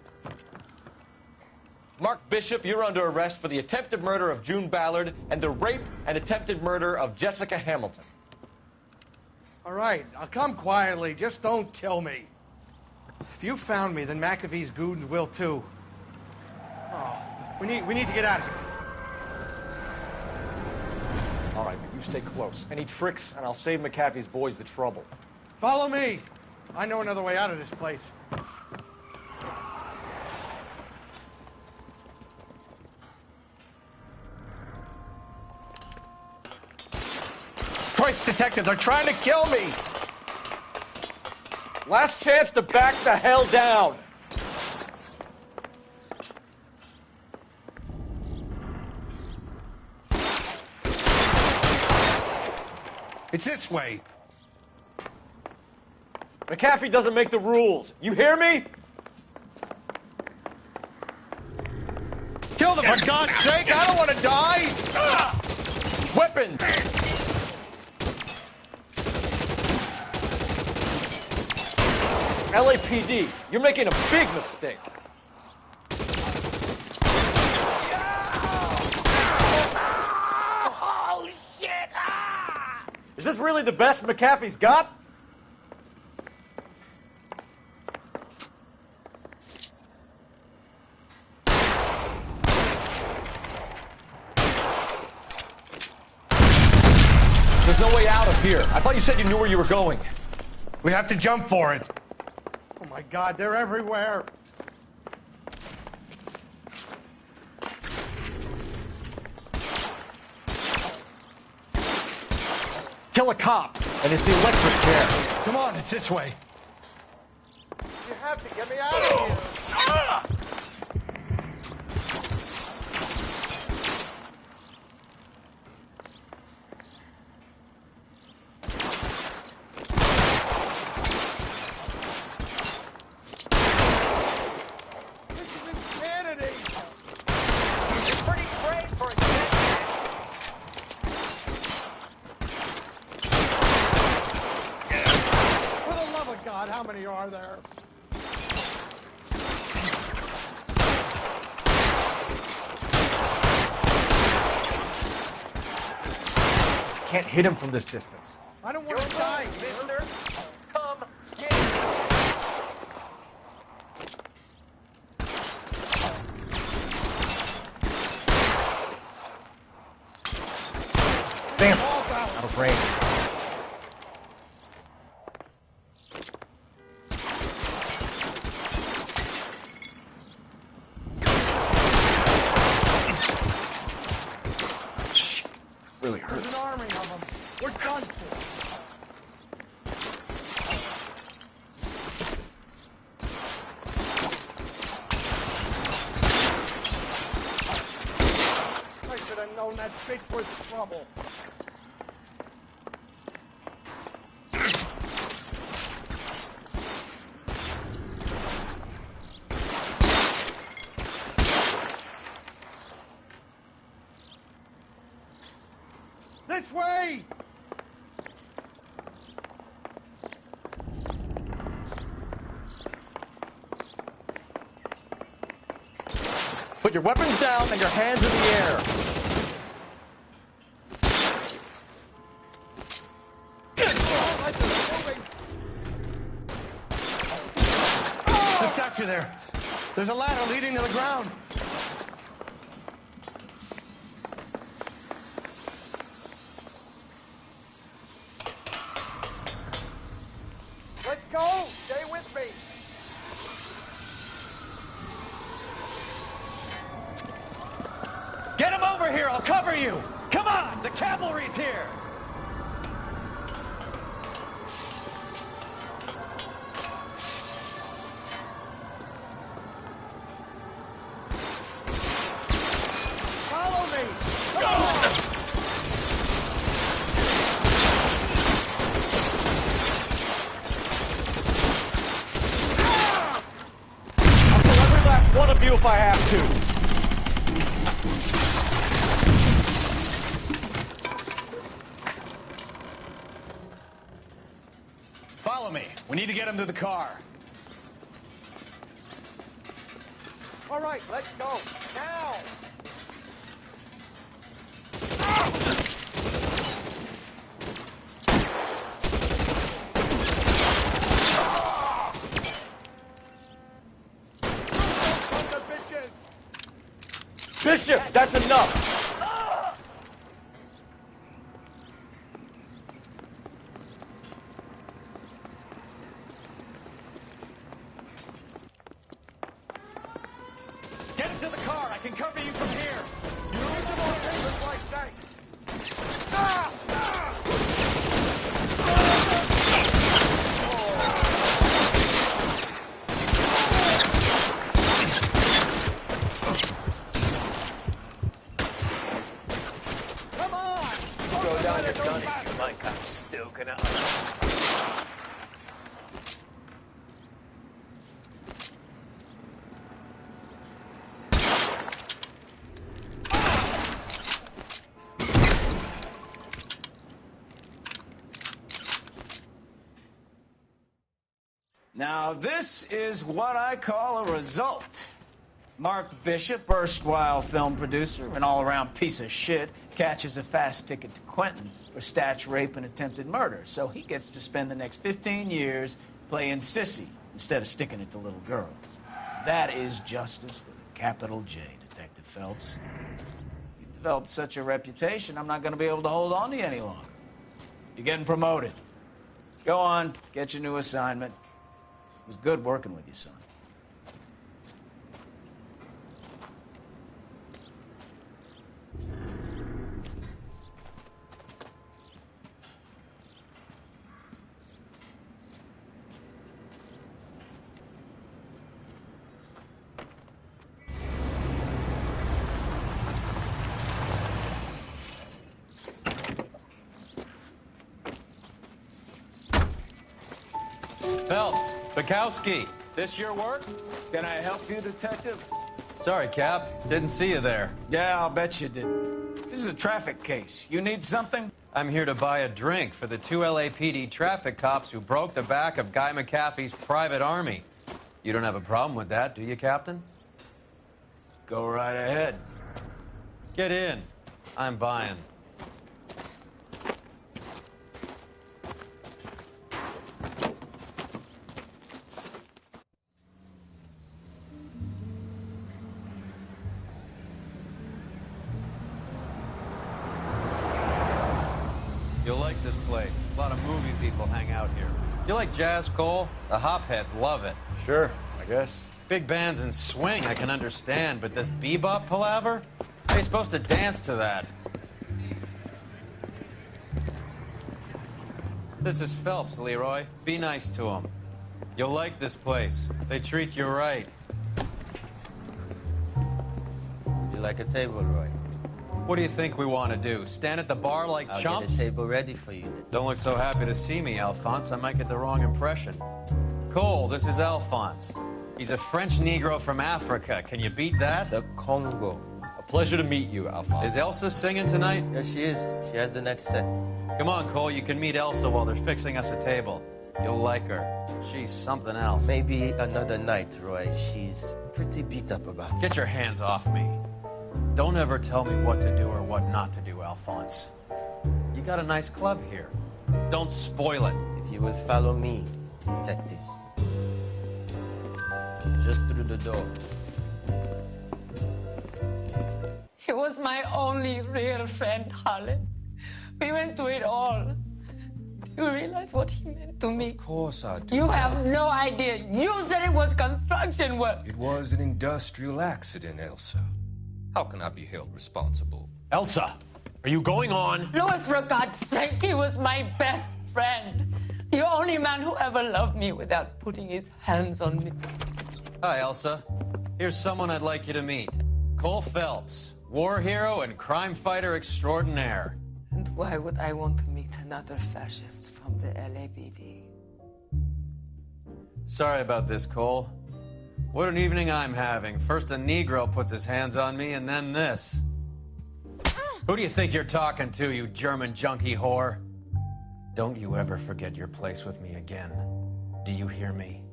Mark Bishop, you're under arrest for the attempted murder of June Ballard and the rape and attempted murder of Jessica Hamilton. All right, I'll come quietly. Just don't kill me. If you found me, then McAfee's goons will too. Oh, we need to get out of here. All right, but you stay close. Any tricks, and I'll save McAfee's boys the trouble. Follow me. I know another way out of this place. Christ, detective, they're trying to kill me! Last chance to back the hell down. It's this way. McAfee doesn't make the rules. You hear me? Kill them, for God's sake! I don't want to die! Weapons! LAPD, you're making a big mistake. Holy shit! Is this really the best McAfee's got? There's no way out of here. I thought you said you knew where you were going. We have to jump for it. Oh my God, they're everywhere. Kill a cop, and it's the electric chair. Come on, it's this way. You have to get me out of here. This is insanity. It's pretty great for a For the love of God, how many are there? Can't hit him from this distance. I don't want to die, mister. Come get Damn, out of range. There's an army of them. We're done for. I should have known that bitch was trouble. This way! Put your weapons down and your hands in the air. Just got you there. There's a ladder leading to the ground. Let's go! Stay with me! Get him over here, I'll cover you! Come on, the cavalry's here! Follow me! Come on! I'll kill every last one of you if I have to. Follow me. We need to get him to the car. All right, let's go. Now! Bishop, that's enough. Get into the car. I can cover you from here. You don't need more favors like that. Come on! Throw down your gun if you like. I'm still gonna. Now, this is what I call a result. Mark Bishop, erstwhile film producer, an all-around piece of shit, catches a fast ticket to Quentin for statch rape and attempted murder. So he gets to spend the next 15 years playing sissy instead of sticking it to little girls. That is justice with a capital J, Detective Phelps. You've developed such a reputation, I'm not going to be able to hold on to you any longer. You're getting promoted. Go on, get your new assignment. It was good working with you, son. Phelps, Bukowski, this your work? Can I help you, Detective? Sorry, Cap. Didn't see you there. Yeah, I'll bet you did. This is a traffic case. You need something? I'm here to buy a drink for the 2 LAPD traffic cops who broke the back of Guy McAfee's private army. You don't have a problem with that, do you, Captain? Go right ahead. Get in. I'm buying. You'll like this place. A lot of movie people hang out here. You like jazz, Cole? The hopheads love it. Sure, I guess. Big bands and swing, I can understand, but this bebop palaver? How are you supposed to dance to that? This is Phelps, Leroy. Be nice to him. You'll like this place. They treat you right. Would you like a table, Roy? What do you think we want to do? Stand at the bar like I'll chumps? get a table ready for you. Don't look so happy to see me, Alphonse. I might get the wrong impression. Cole, this is Alphonse. He's a French Negro from Africa. Can you beat that? The Congo. A pleasure to meet you, Alphonse. Is Elsa singing tonight? Yes, she is. She has the next set. Come on, Cole. You can meet Elsa while they're fixing us a table. You'll like her. She's something else. Maybe another night, Roy. She's pretty beat up about it. Get your hands off me. Don't ever tell me what to do or what not to do, Alphonse. You got a nice club here. Don't spoil it. If you will follow me, detectives. Just through the door. He was my only real friend, Harlan. We went through it all. Do you realize what he meant to me? Of course I do. You have no idea. You said it was construction work. It was an industrial accident, Elsa. How can I be held responsible? Elsa, are you going on? Louis, for God's sake, he was my best friend. The only man who ever loved me without putting his hands on me. Hi, Elsa. Here's someone I'd like you to meet. Cole Phelps, war hero and crime fighter extraordinaire. And why would I want to meet another fascist from the LAPD? Sorry about this, Cole. What an evening I'm having. First a Negro puts his hands on me, and then this. Who do you think you're talking to, you German junkie whore? Don't you ever forget your place with me again. Do you hear me?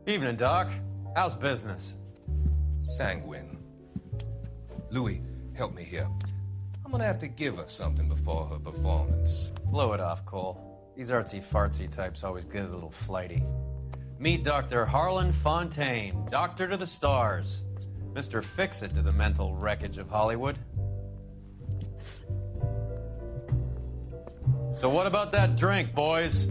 Evening, Doc. How's business? Sanguine. Louis, help me here. I'm gonna have to give her something before her performance. Blow it off, Cole. These artsy-fartsy types always get a little flighty. Meet Dr. Harlan Fontaine, doctor to the stars. Mr. Fix-It to the mental wreckage of Hollywood. So what about that drink, boys?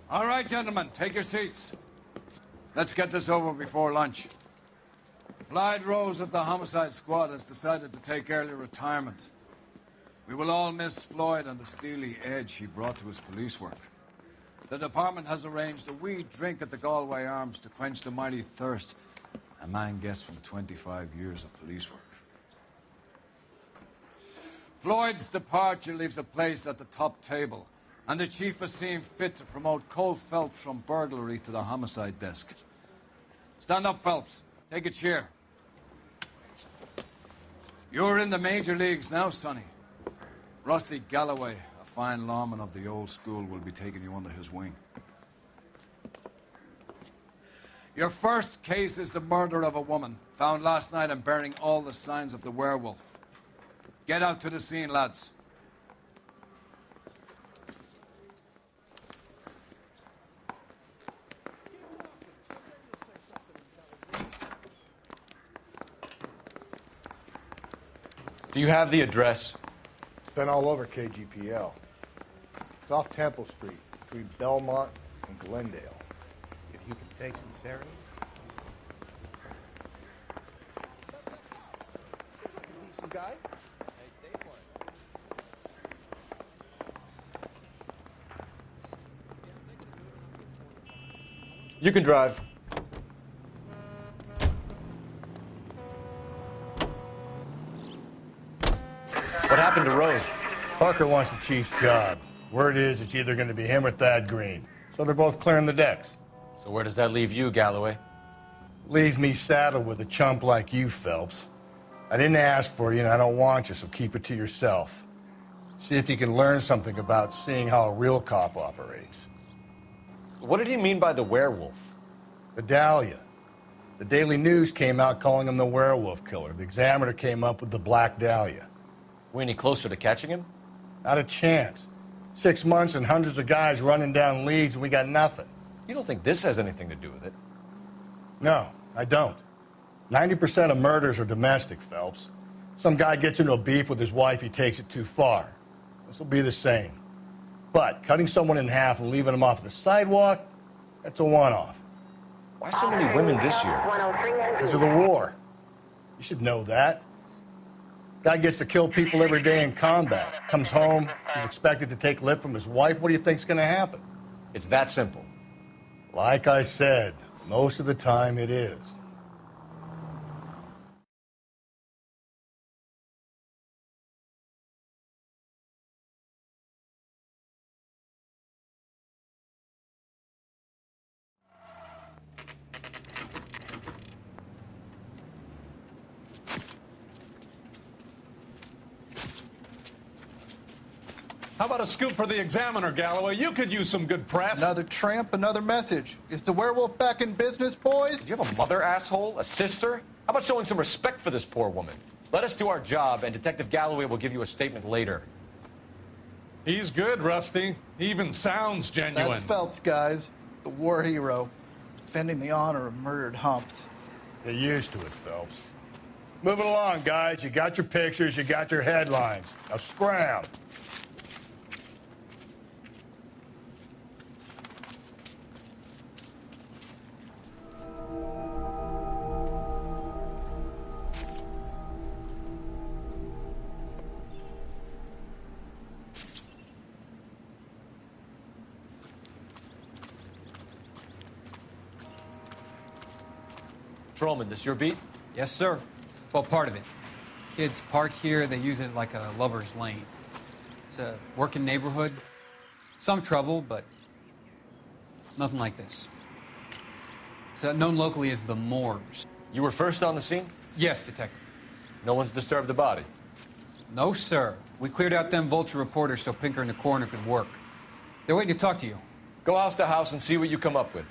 All right, gentlemen, take your seats. Let's get this over before lunch. Floyd Rose of the Homicide Squad has decided to take early retirement. We will all miss Floyd and the steely edge he brought to his police work. The department has arranged a wee drink at the Galway Arms to quench the mighty thirst a man gets from 25 years of police work. Floyd's departure leaves a place at the top table, and the chief has seen fit to promote Cole Phelps from burglary to the homicide desk. Stand up, Phelps. Take a chair. You're in the major leagues now, Sonny. Rusty Galloway, a fine lawman of the old school, will be taking you under his wing. Your first case is the murder of a woman, found last night and bearing all the signs of the werewolf. Get out to the scene, lads. Do you have the address? Been all over KGPL. It's off Temple Street, between Belmont and Glendale. If you can fake sincerity. Decent guy? You can drive. What happened to Rose? Parker wants the chief's job. Word is it's either going to be him or Thad Green. So they're both clearing the decks. So where does that leave you, Galloway? Leaves me saddled with a chump like you, Phelps. I didn't ask for you, and I don't want you, so keep it to yourself. See if you can learn something about seeing how a real cop operates. What did he mean by the werewolf? The Dahlia. The Daily News came out calling him the werewolf killer. The Examiner came up with the Black Dahlia. We any closer to catching him? Not a chance. 6 months and hundreds of guys running down leads, and we got nothing. You don't think this has anything to do with it? No, I don't. 90% of murders are domestic, Phelps. Some guy gets into a beef with his wife, he takes it too far. This will be the same. But cutting someone in half and leaving them off the sidewalk, that's a one-off. Why so many women this year? Because of the war. You should know that. Guy gets to kill people every day in combat. Comes home, he's expected to take lip from his wife. What do you think's going to happen? It's that simple. Like I said, most of the time it is. How about a scoop for the Examiner, Galloway? You could use some good press. Another tramp, another message. Is the werewolf back in business, boys? Do you have a mother, asshole? A sister? How about showing some respect for this poor woman? Let us do our job, and Detective Galloway will give you a statement later. He's good, Rusty. He even sounds genuine. That's Phelps, guys. The war hero. Defending the honor of murdered humps. Get used to it, Phelps. Move it along, guys. You got your pictures, you got your headlines. Now scram. Patrolman, this your beat? Yes, sir. Well, part of it. Kids park here, they use it like a lover's lane. It's a working neighborhood. Some trouble, but nothing like this. It's known locally as the Moors. You were first on the scene? Yes, Detective. No one's disturbed the body? No, sir. We cleared out them vulture reporters so Pinker and the coroner could work. They're waiting to talk to you. Go house to house and see what you come up with.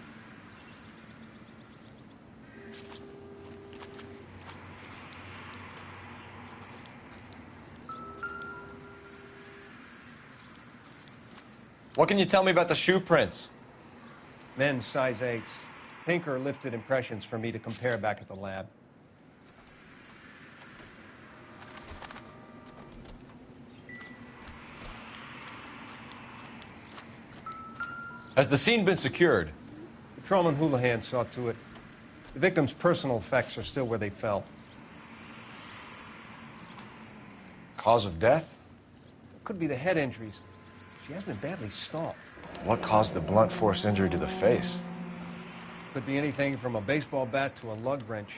What can you tell me about the shoe prints? Men's size 8s. Pinker lifted impressions for me to compare back at the lab. Has the scene been secured? Patrolman Houlihan saw to it. The victim's personal effects are still where they fell. Cause of death? Could be the head injuries. She has been badly stalked. What caused the blunt force injury to the face? Could be anything from a baseball bat to a lug wrench.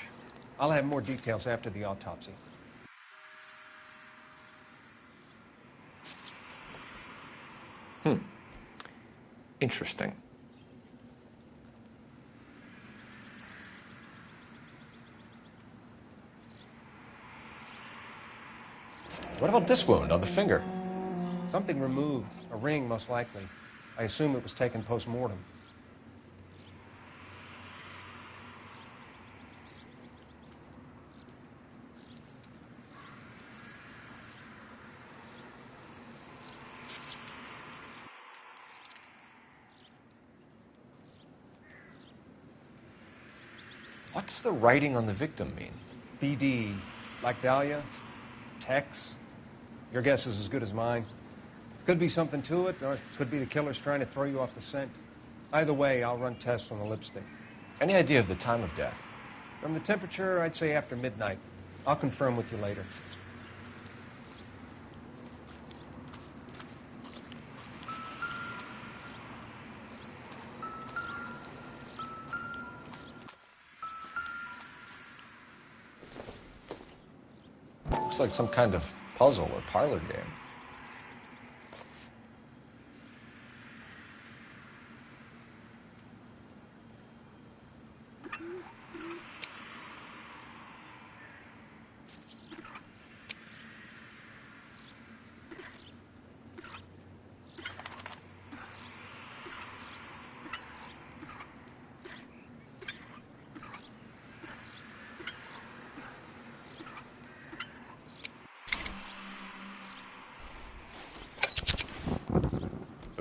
I'll have more details after the autopsy. Interesting. What about this wound on the finger? Something removed. A ring, most likely. I assume it was taken post-mortem. What's the writing on the victim mean? BD. Like Dahlia? Tex? Your guess is as good as mine. Could be something to it, or it could be the killer's trying to throw you off the scent. Either way, I'll run tests on the lipstick. Any idea of the time of death? From the temperature, I'd say after midnight. I'll confirm with you later. Looks like some kind of puzzle or parlor game.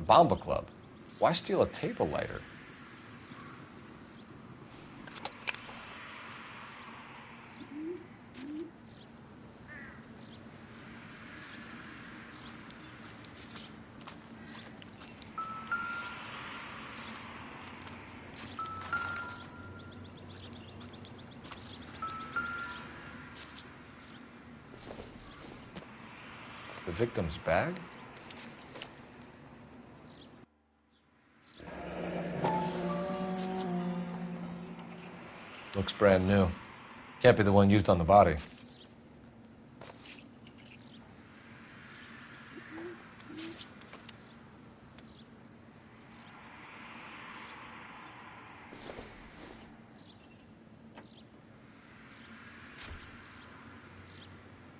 Bomba Club. Why steal a table lighter? The victim's bag? Looks brand new. Can't be the one used on the body.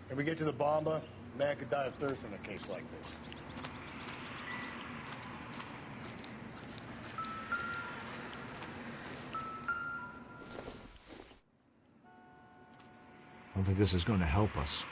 If we get to the Bomba, a man could die of thirst in a case like this. I don't think this is going to help us.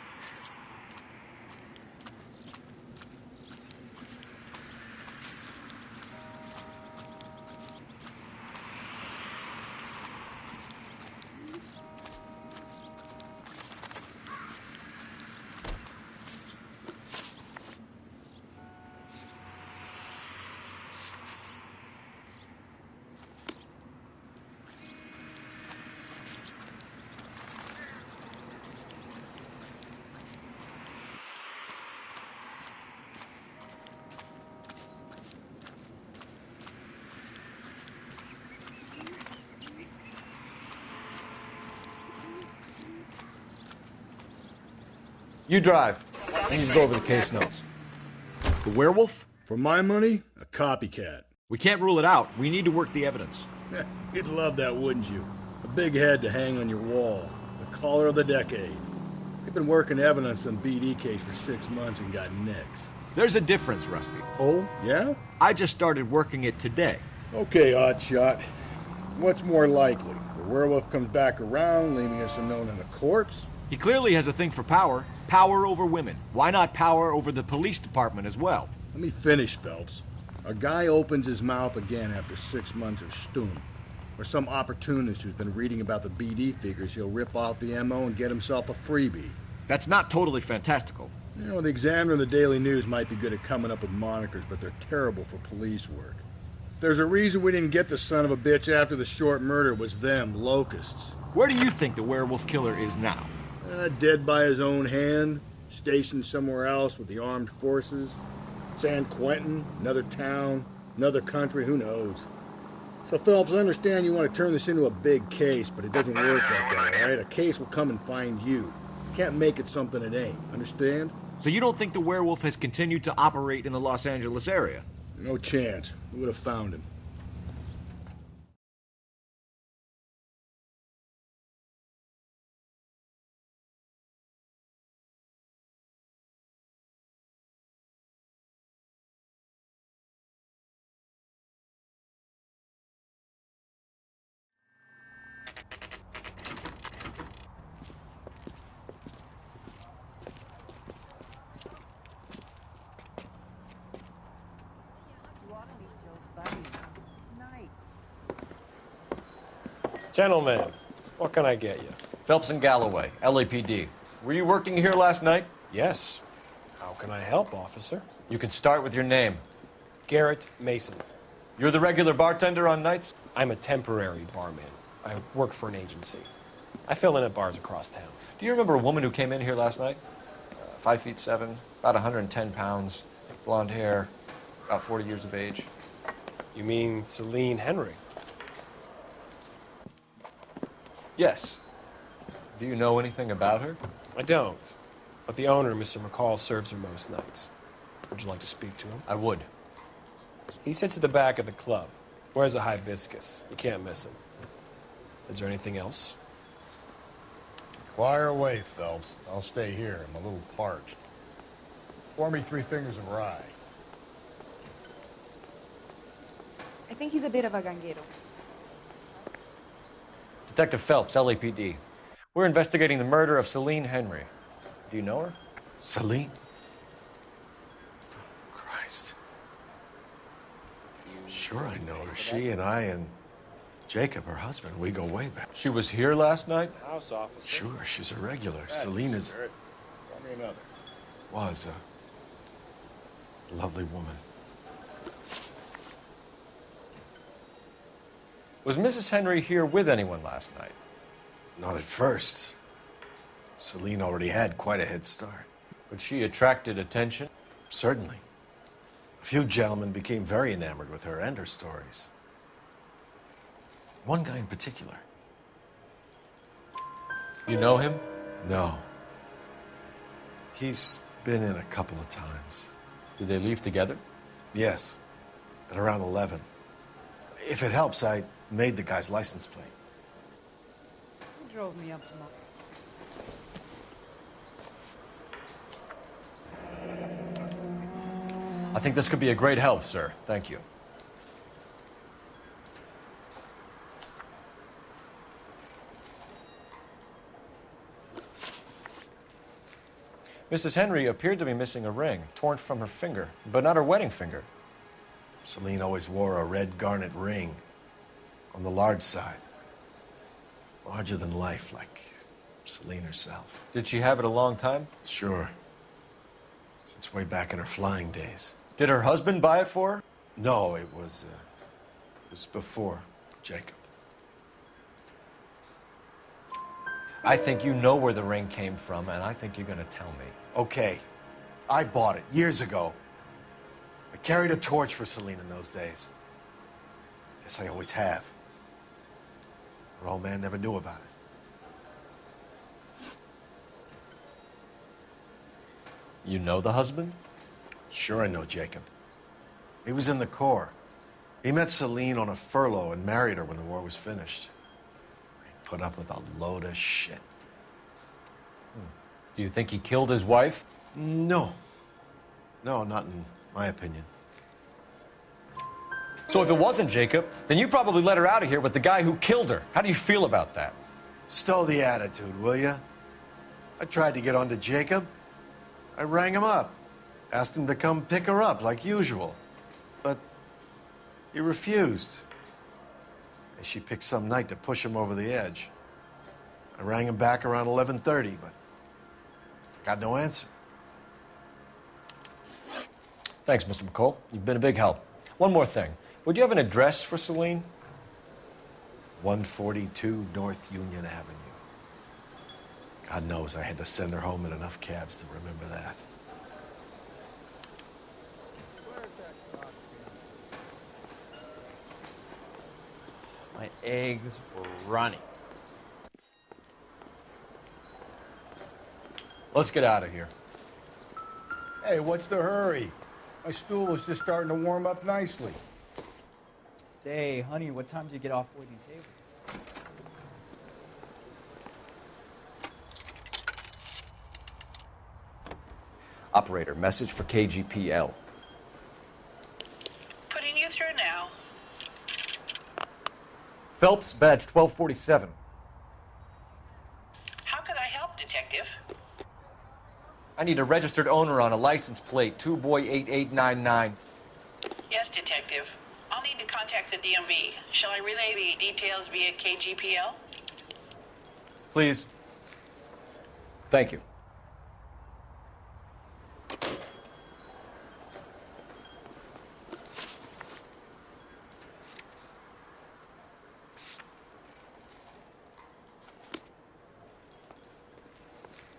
You drive. I need to go over the case notes. The werewolf? For my money, a copycat. We can't rule it out. We need to work the evidence. You'd love that, wouldn't you? A big head to hang on your wall. The caller of the decade. They've been working evidence on BD case for 6 months and got nicks. There's a difference, Rusty. Oh, yeah? I just started working it today. Okay, Oddshot. What's more likely? The werewolf comes back around, leaving us unknown and a corpse? He clearly has a thing for power. Power over women. Why not power over the police department as well? Let me finish, Phelps. A guy opens his mouth again after 6 months of stewing. Or some opportunist who's been reading about the BD figures, he'll rip off the MO and get himself a freebie. That's not totally fantastical. You know, the Examiner and the Daily News might be good at coming up with monikers, but they're terrible for police work. There's a reason we didn't get the son of a bitch after the short murder was them, locusts. Where do you think the werewolf killer is now? Dead by his own hand, stationed somewhere else with the armed forces. San Quentin, another town, another country, who knows? So, Phelps, I understand you want to turn this into a big case, but it doesn't work like that, all right? A case will come and find you. You can't make it something it ain't, understand? So you don't think the werewolf has continued to operate in the Los Angeles area? No chance. We would have found him. Gentlemen, what can I get you? Phelps and Galloway, LAPD. Were you working here last night? Yes. How can I help, officer? You can start with your name. Garrett Mason. You're the regular bartender on nights? I'm a temporary barman. I work for an agency. I fill in at bars across town. Do you remember a woman who came in here last night? 5'7", about 110 pounds, blonde hair, about 40 years of age. You mean Celine Henry? Yes. Do you know anything about her? I don't. But the owner, Mr. McCall, serves her most nights. Would you like to speak to him? I would. He sits at the back of the club. Wears a hibiscus. You can't miss him. Is there anything else? Fire away, Phelps. I'll stay here. I'm a little parched. Pour me 3 fingers of rye. I think he's a bit of a ganguero. Detective Phelps, LAPD. We're investigating the murder of Celine Henry. Do you know her? Celine? Christ. Sure I know her. She and I and Jacob, her husband, we go way back. She was here last night? House officer. Sure, she's a regular. Celine is... Tell me another. was a lovely woman. Was Mrs. Henry here with anyone last night? Not at first. Celine already had quite a head start. But she attracted attention? Certainly. A few gentlemen became very enamored with her and her stories. One guy in particular. You know him? No. He's been in a couple of times. Did they leave together? Yes. At around 11. If it helps, I made the guy's license plate. Who drove me up tomorrow? I think this could be a great help, sir. Thank you. Mrs. Henry appeared to be missing a ring, torn from her finger, but not her wedding finger. Celine always wore a red garnet ring on the large side. Larger than life, like Celine herself. Did she have it a long time? Sure. Since way back in her flying days. Did her husband buy it for her? No, it was before Jacob. I think you know where the ring came from, and I think you're going to tell me. Okay. I bought it years ago. I carried a torch for Celine in those days. Yes, I always have. Her old man never knew about it. You know the husband? Sure I know Jacob. He was in the Corps. He met Celine on a furlough and married her when the war was finished. He put up with a load of shit. Do you think he killed his wife? No. No, not in my opinion. So if it wasn't Jacob, then you probably let her out of here with the guy who killed her. How do you feel about that? Stow the attitude, will ya? I tried to get on to Jacob. I rang him up. Asked him to come pick her up, like usual. But he refused. And she picked some night to push him over the edge. I rang him back around 11:30, but got no answer. Thanks, Mr. McCall. You've been a big help. One more thing. Would you have an address for Celine? 142 North Union Avenue. God knows I had to send her home in enough cabs to remember that. My eggs were running. Let's get out of here. Hey, what's the hurry? My stool was just starting to warm up nicely. Say, honey, what time do you get off waiting table? Operator, message for KGPL. Putting you through now. Phelps, badge 1247. How could I help, Detective? I need a registered owner on a license plate, 2boy8899. Yes, Detective. I'll need to contact the DMV. Shall I relay the details via KGPL? Please. Thank you.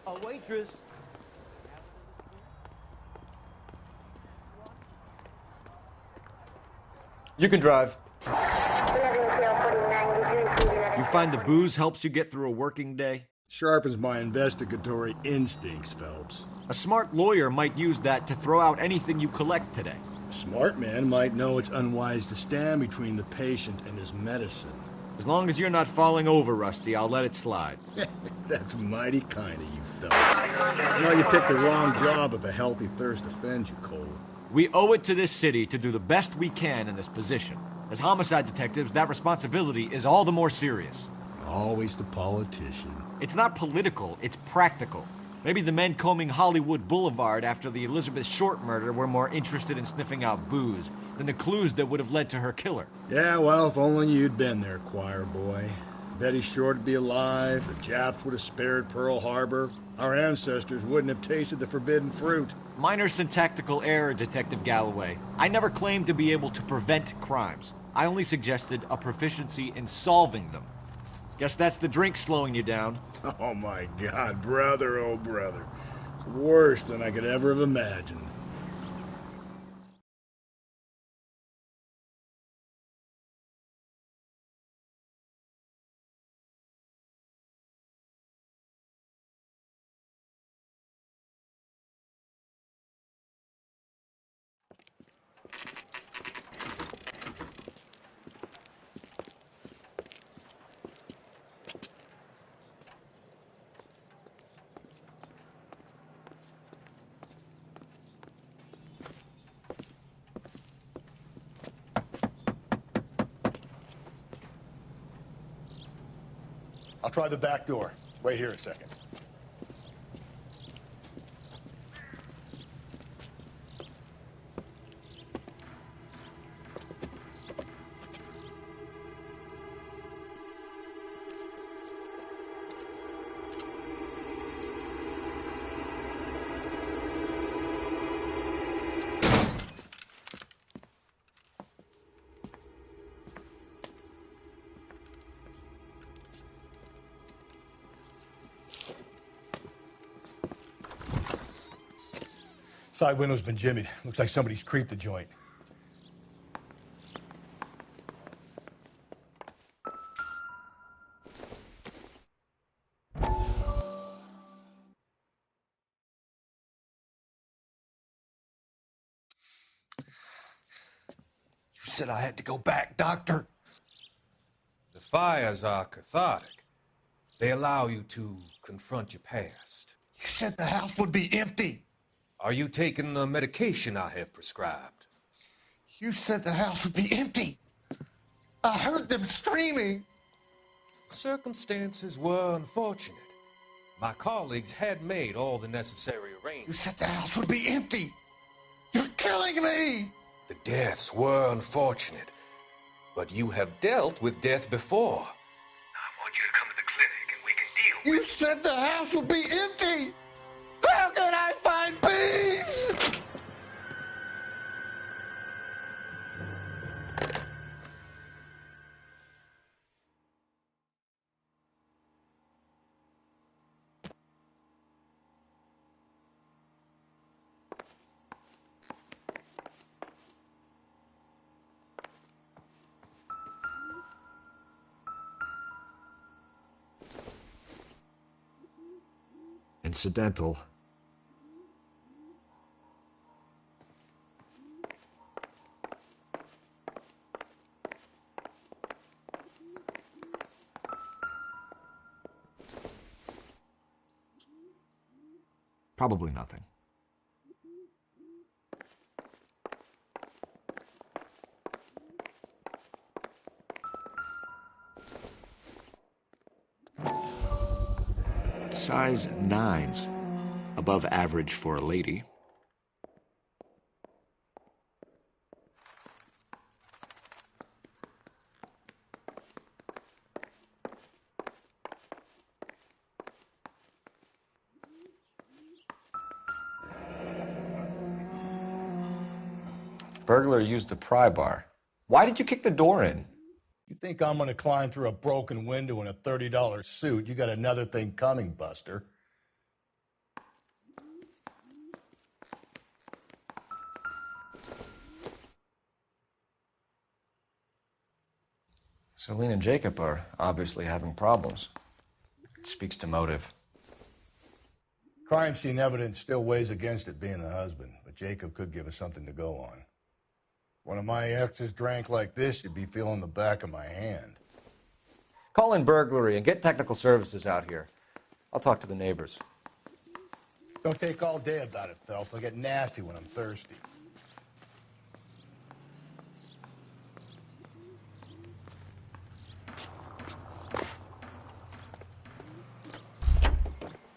A waitress. You can drive. You find the booze helps you get through a working day? Sharpens my investigatory instincts, Phelps. A smart lawyer might use that to throw out anything you collect today. A smart man might know it's unwise to stand between the patient and his medicine. As long as you're not falling over, Rusty, I'll let it slide. That's mighty kind of you, Phelps. You know you picked the wrong job if a healthy thirst offends you, Cole. We owe it to this city to do the best we can in this position. As homicide detectives, that responsibility is all the more serious. Always the politician. It's not political, it's practical. Maybe the men combing Hollywood Boulevard after the Elizabeth Short murder were more interested in sniffing out booze than the clues that would have led to her killer. Yeah, well, if only you'd been there, choir boy. Betty Short would be alive, the Japs would have spared Pearl Harbor, our ancestors wouldn't have tasted the forbidden fruit. Minor syntactical error, Detective Galloway. I never claimed to be able to prevent crimes. I only suggested a proficiency in solving them. Guess that's the drink slowing you down. Oh my God, brother, oh brother. It's worse than I could ever have imagined. I'll try the back door. Wait here a second. Side window's been jimmied. Looks like somebody's creeped the joint. You said I had to go back, Doctor. The fires are cathartic. They allow you to confront your past. You said the house would be empty. Are you taking the medication I have prescribed? You said the house would be empty. I heard them screaming. Circumstances were unfortunate. My colleagues had made all the necessary You arrangements. said the house would be empty. You're killing me. The deaths were unfortunate, but you have dealt with death before. I want you to come to the clinic and we can deal You said the house would be empty. How can I find peace? Incidental. Probably nothing. Size 9s. Above average for a lady. Burglar used a pry bar. Why did you kick the door in? You think I'm gonna climb through a broken window in a $30 suit? You got another thing coming, Buster. Celine and Jacob are obviously having problems. It speaks to motive. Crime scene evidence still weighs against it being the husband, but Jacob could give us something to go on. One of my exes drank like this, you'd be feeling the back of my hand. Call in burglary and get technical services out here. I'll talk to the neighbors. Don't take all day about it, Phelps. I'll get nasty when I'm thirsty.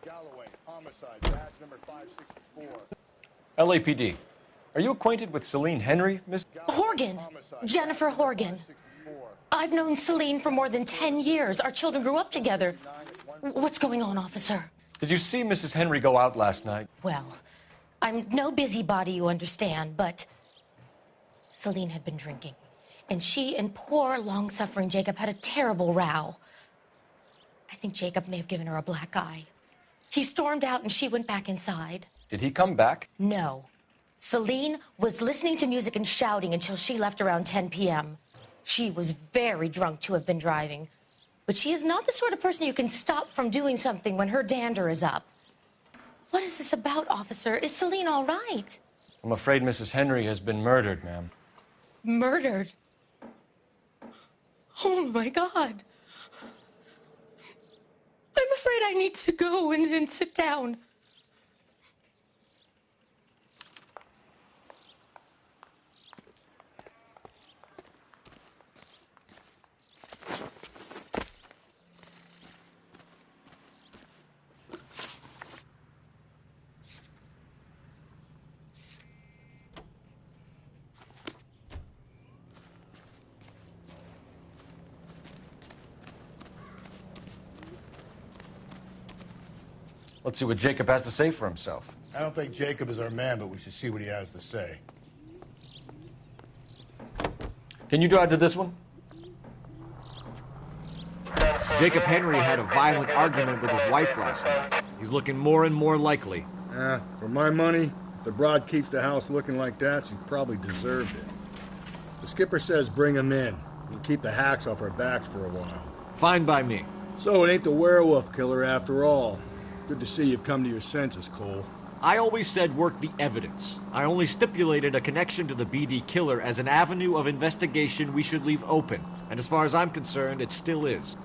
Galloway, homicide, badge number 564. LAPD. Are you acquainted with Celine Henry, Miss? Horgan. Jennifer Horgan. I've known Celine for more than 10 years. Our children grew up together. What's going on, officer? Did you see Mrs. Henry go out last night? Well, I'm no busybody, you understand, but Celine had been drinking. And she and poor, long-suffering Jacob had a terrible row. I think Jacob may have given her a black eye. He stormed out and she went back inside. Did he come back? No. Celine was listening to music and shouting until she left around 10 p.m. She was very drunk to have been driving. But she is not the sort of person you can stop from doing something when her dander is up. What is this about, officer? Is Celine all right? I'm afraid Mrs. Henry has been murdered, ma'am. Murdered? Oh, my God. I'm afraid I need to go and sit down. Let's see what Jacob has to say for himself. I don't think Jacob is our man, but we should see what he has to say. Can you drive to this one? Jacob Henry had a violent argument with his wife last night. He's looking more and more likely. For my money, if the broad keeps the house looking like that, she probably deserved it. The skipper says bring him in. We'll keep the hacks off our backs for a while. Fine by me. So it ain't the werewolf killer after all. Good to see you've come to your senses, Cole. I always said work the evidence. I only stipulated a connection to the BD killer as an avenue of investigation we should leave open. And as far as I'm concerned, it still is.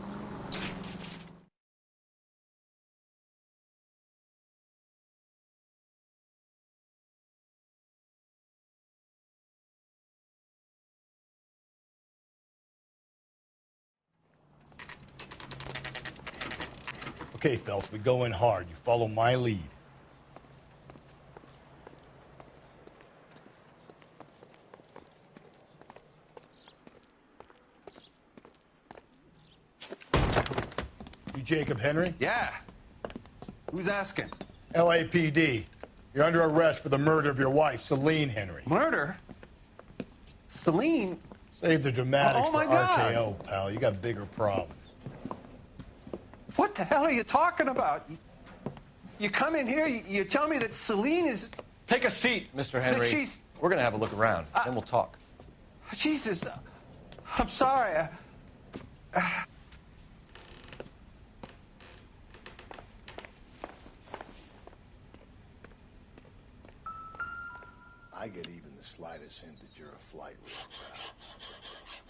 Okay, Phelps, we go in hard. You follow my lead. You Jacob Henry? Yeah. Who's asking? LAPD. You're under arrest for the murder of your wife, Celine Henry. Murder? Celine? Save the dramatics Oh, my for God. RKO, pal. You got bigger problems. What the hell are you talking about? You come in here, you tell me that Celine is... Take a seat, Mr. Henry. That she's... We're going to have a look around, then we'll talk. Jesus, I'm sorry. I get even the slightest hint that you're a flight risk, pal.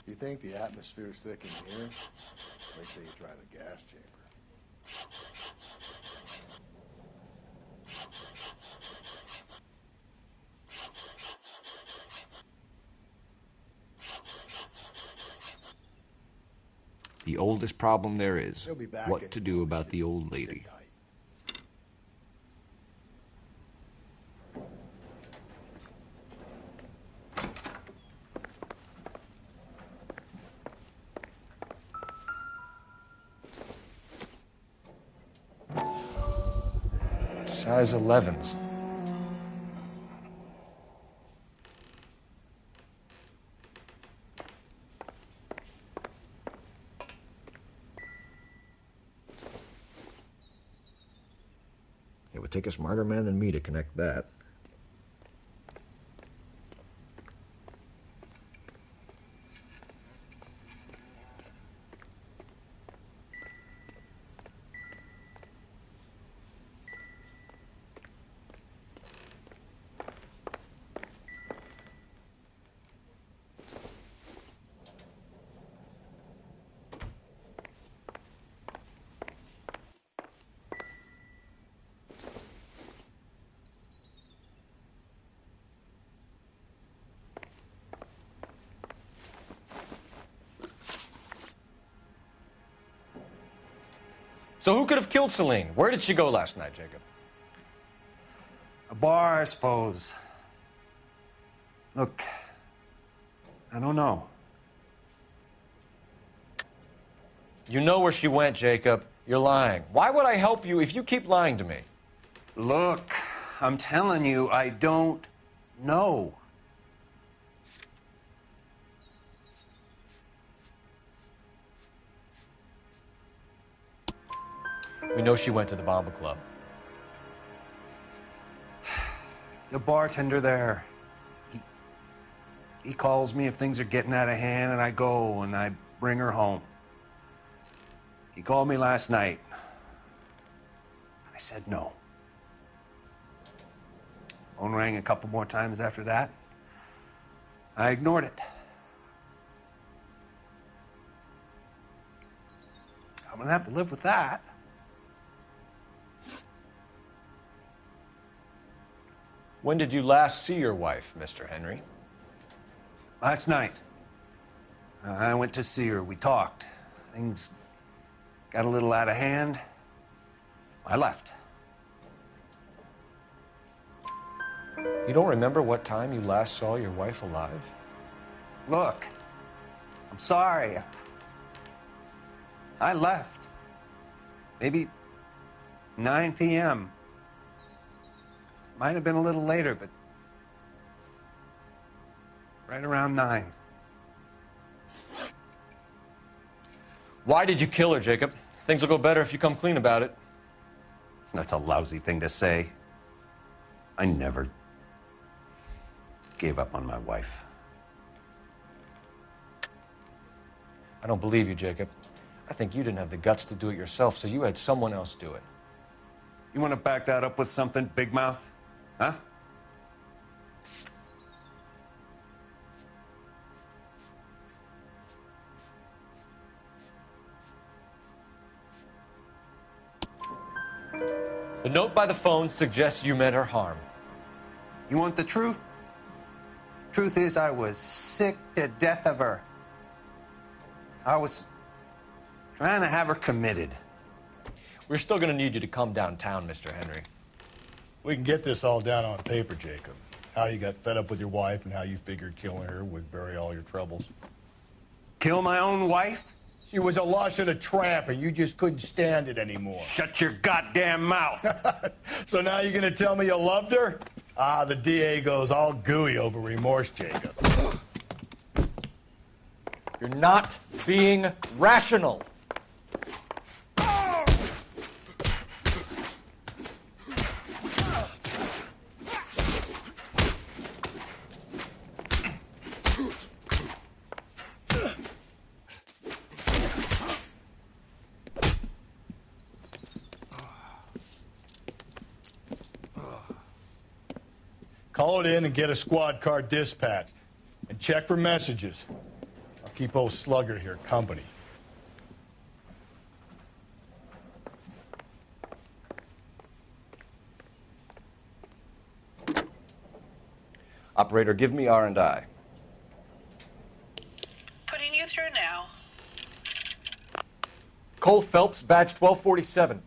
You think the atmosphere's thick in here? Wait till you try the gas chamber. The oldest problem there is, He'll be back what at- to do about the old lady. Size 11s. would take a smarter man than me to connect that. So who could have killed Celine? Where did she go last night, Jacob? A bar, I suppose. Look, I don't know. You know where she went, Jacob. You're lying. Why would I help you if you keep lying to me? Look, I'm telling you, I don't know. We know she went to the Bomba Club. The bartender there, he calls me if things are getting out of hand, and I go and I bring her home. He called me last night. I said no. Phone rang a couple more times after that. I ignored it. I'm gonna have to live with that. When did you last see your wife, Mr. Henry? Last night. I went to see her. We talked. Things got a little out of hand. I left. You don't remember what time you last saw your wife alive? Look, I'm sorry. I left. Maybe 9 p.m. Might have been a little later, but right around 9. Why did you kill her, Jacob? Things will go better if you come clean about it. That's a lousy thing to say. I never gave up on my wife. I don't believe you, Jacob. I think you didn't have the guts to do it yourself, so you had someone else do it. You want to back that up with something, Big Mouth? Huh? The note by the phone suggests you meant her harm. You want the truth? Truth is, I was sick to death of her. I was trying to have her committed. We're still going to need you to come downtown, Mr. Henry. We can get this all down on paper, Jacob. How you got fed up with your wife and how you figured killing her would bury all your troubles. Kill my own wife? She was a lush and a tramp, and you just couldn't stand it anymore. Shut your goddamn mouth. So now you're going to tell me you loved her? Ah, the DA goes all gooey over remorse, Jacob. You're not being rational. Call it in and get a squad car dispatched. And check for messages. I'll keep old Slugger here company. Operator, give me R&I. Putting you through now. Cole Phelps, badge 1247.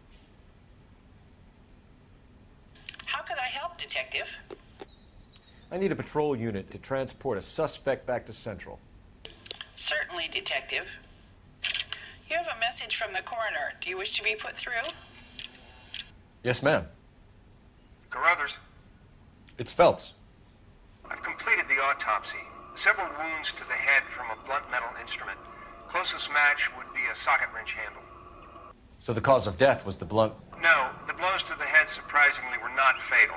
How could I help, Detective? I need a patrol unit to transport a suspect back to Central. Certainly, Detective. You have a message from the coroner. Do you wish to be put through? Yes, ma'am. Carruthers, It's Phelps. I've completed the autopsy. Several wounds to the head from a blunt metal instrument. Closest match would be a socket wrench handle. So the cause of death was the blunt... No, the blows to the head surprisingly were not fatal.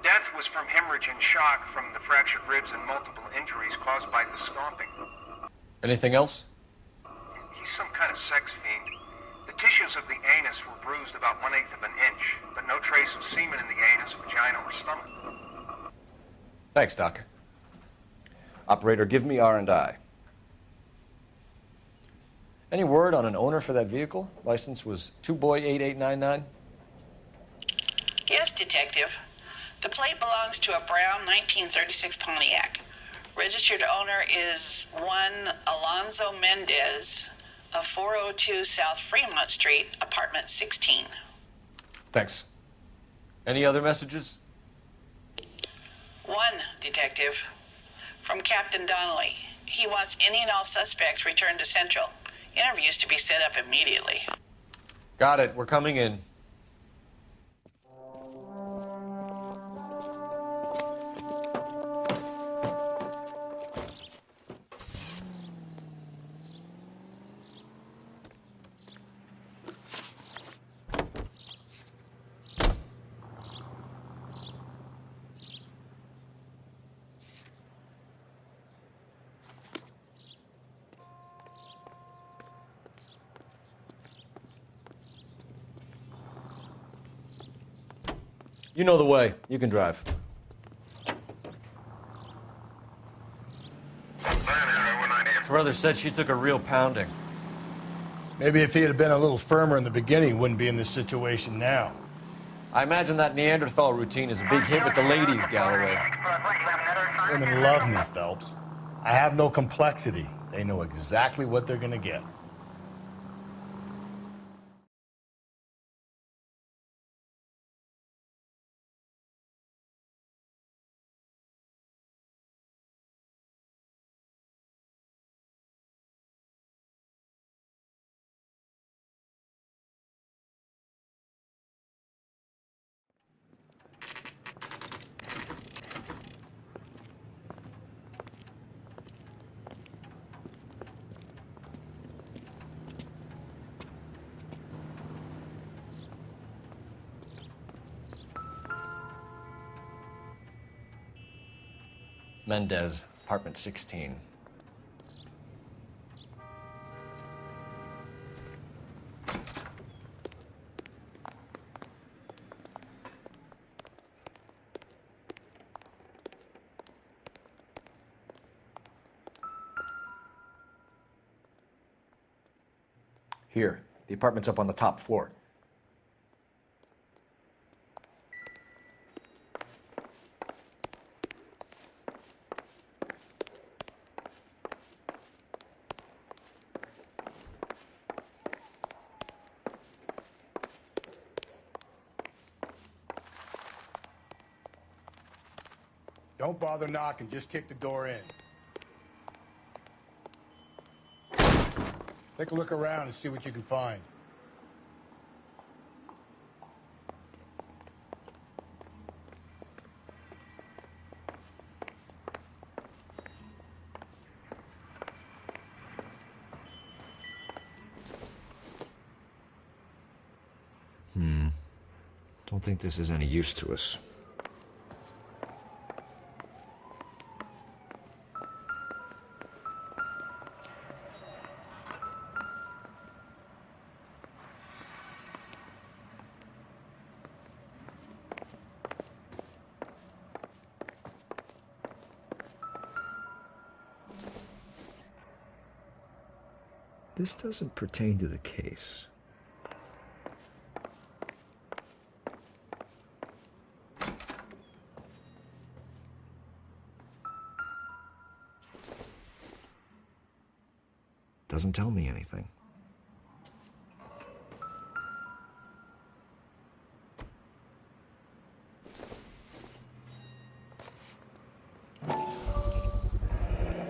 Death was from hemorrhage and shock from the fractured ribs and multiple injuries caused by the stomping. Anything else? He's some kind of sex fiend. The tissues of the anus were bruised about 1/8 of an inch, but no trace of semen in the anus, vagina, or stomach. Thanks, Doc. Operator, give me R&I. Any word on an owner for that vehicle? License was 2boy8899. Yes, Detective. The plate belongs to a brown 1936 Pontiac. Registered owner is one Alonzo Mendez of 402 South Fremont Street, apartment 16. Thanks. Any other messages? One, Detective. From Captain Donnelly. He wants any and all suspects returned to Central. Interviews to be set up immediately. Got it. We're coming in. You know the way. You can drive. Carruthers said she took a real pounding. Maybe if he had been a little firmer in the beginning, he wouldn't be in this situation now. I imagine that Neanderthal routine is a big hit with the ladies, Galloway. Women love me, Phelps. I have no complexity. They know exactly what they're going to get. Mendez, apartment 16. Here, the apartment's up on the top floor. Don't bother knocking, just kick the door in. Take a look around and see what you can find. Don't think this is any use to us. This doesn't pertain to the case. Doesn't tell me anything.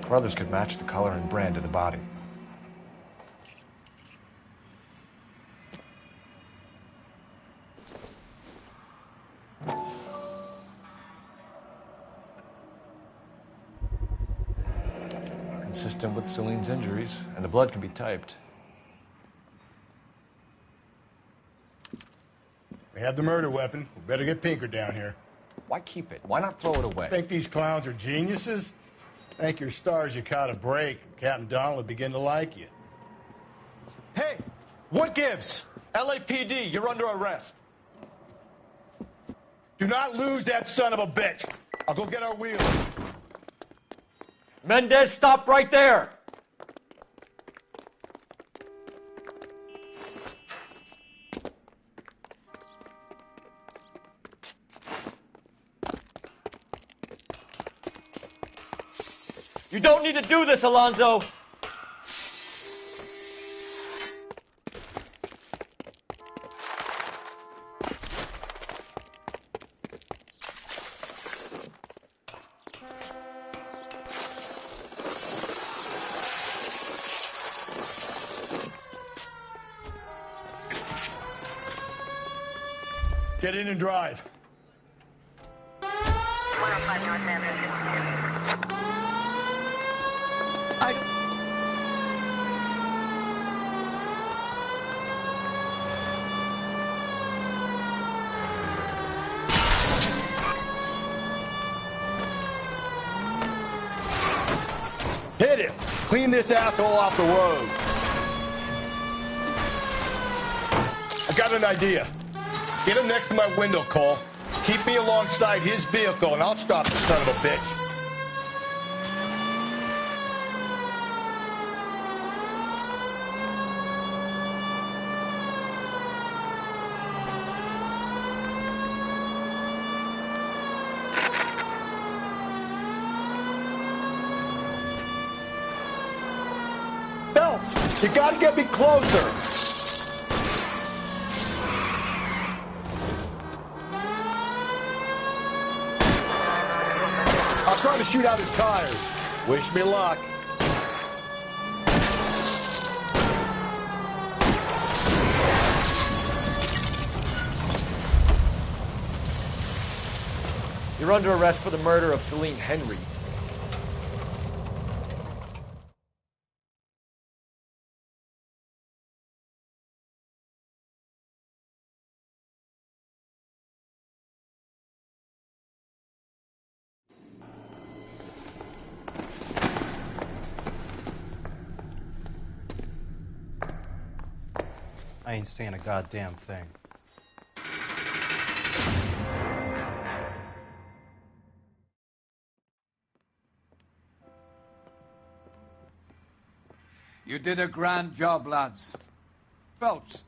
Carruthers could match the color and brand of the body. Consistent with Celine's injuries, and the blood can be typed. We have the murder weapon. We better get Pinker down here. Why keep it? Why not throw it away? Think these clowns are geniuses? Thank your stars you caught a break. Captain Donald will begin to like you. Hey, what gives? LAPD, you're under arrest. Do not lose that son of a bitch. I'll go get our wheels. Mendez, stop right there. You don't need to do this, Alonzo. Get in and drive. 105 North Avenue. Hit it. Clean this asshole off the road. I got an idea. Get him next to my window, Cole. Keep me alongside his vehicle, and I'll stop the son of a bitch. Phelps, you gotta get me closer. I'm trying to shoot out his tires. Wish me luck. You're under arrest for the murder of Celine Henry. I ain't saying a goddamn thing. You did a grand job, lads. Phelps,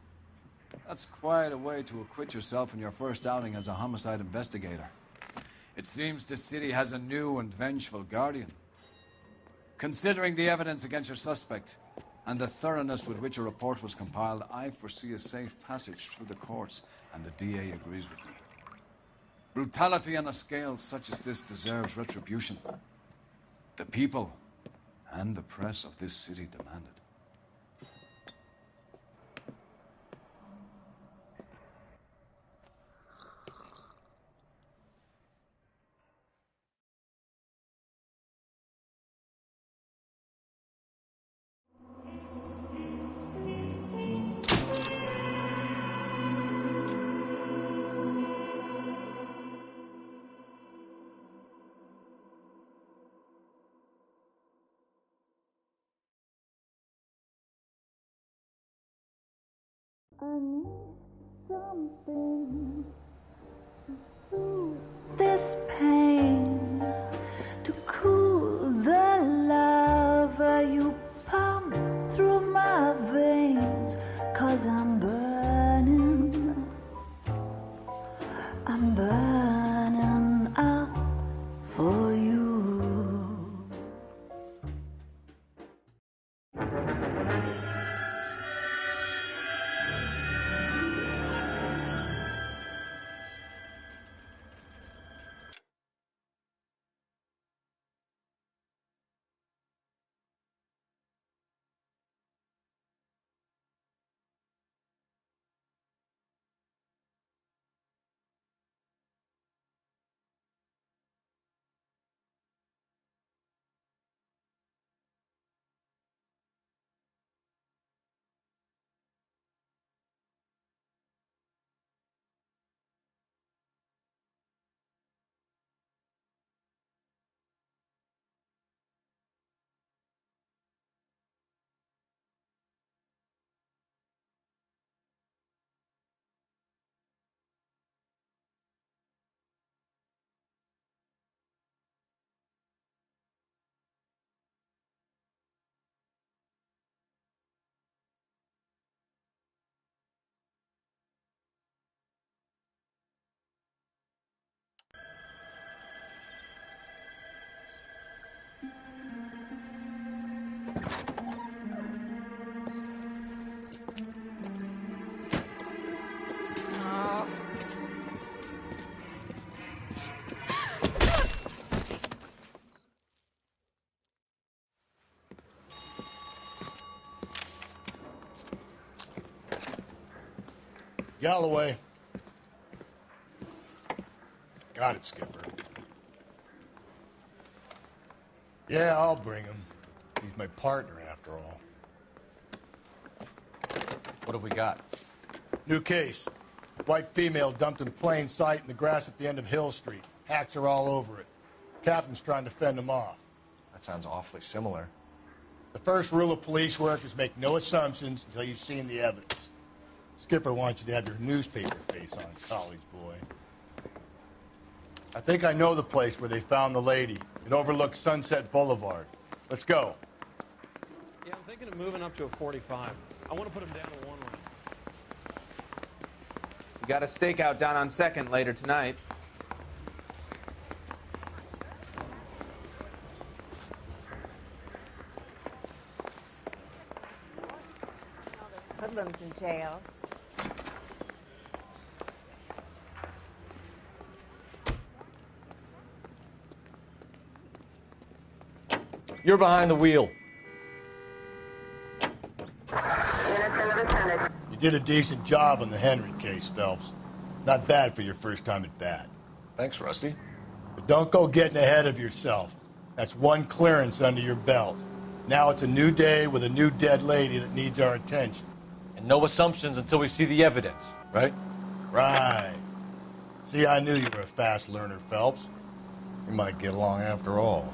that's quite a way to acquit yourself in your first outing as a homicide investigator. It seems the city has a new and vengeful guardian. Considering the evidence against your suspect and the thoroughness with which a report was compiled, I foresee a safe passage through the courts, and the DA agrees with me. Brutality on a scale such as this deserves retribution. The people and the press of this city demand it. I need something to soothe this pain, to cool the lava you pump through my veins, 'cause I'm burning out for you. Galloway. Got it, Skipper. Yeah, I'll bring him. He's my partner, after all. What have we got? New case. White female dumped in plain sight in the grass at the end of Hill Street. Hacks are all over it. Captain's trying to fend them off. That sounds awfully similar. The first rule of police work is make no assumptions until you've seen the evidence. Skipper wants you to have your newspaper face on, college boy. I think I know the place where they found the lady. It overlooks Sunset Boulevard. Let's go. Yeah, I'm thinking of moving up to a 45. I want to put him down to 1 round. We got a stakeout down on 2nd later tonight. Hoodlums in jail. You're behind the wheel. You did a decent job on the Henry case, Phelps. Not bad for your first time at bat. Thanks, Rusty. But don't go getting ahead of yourself. That's one clearance under your belt. Now it's a new day with a new dead lady that needs our attention. And no assumptions until we see the evidence, right? Right. See, I knew you were a fast learner, Phelps. We might get along after all.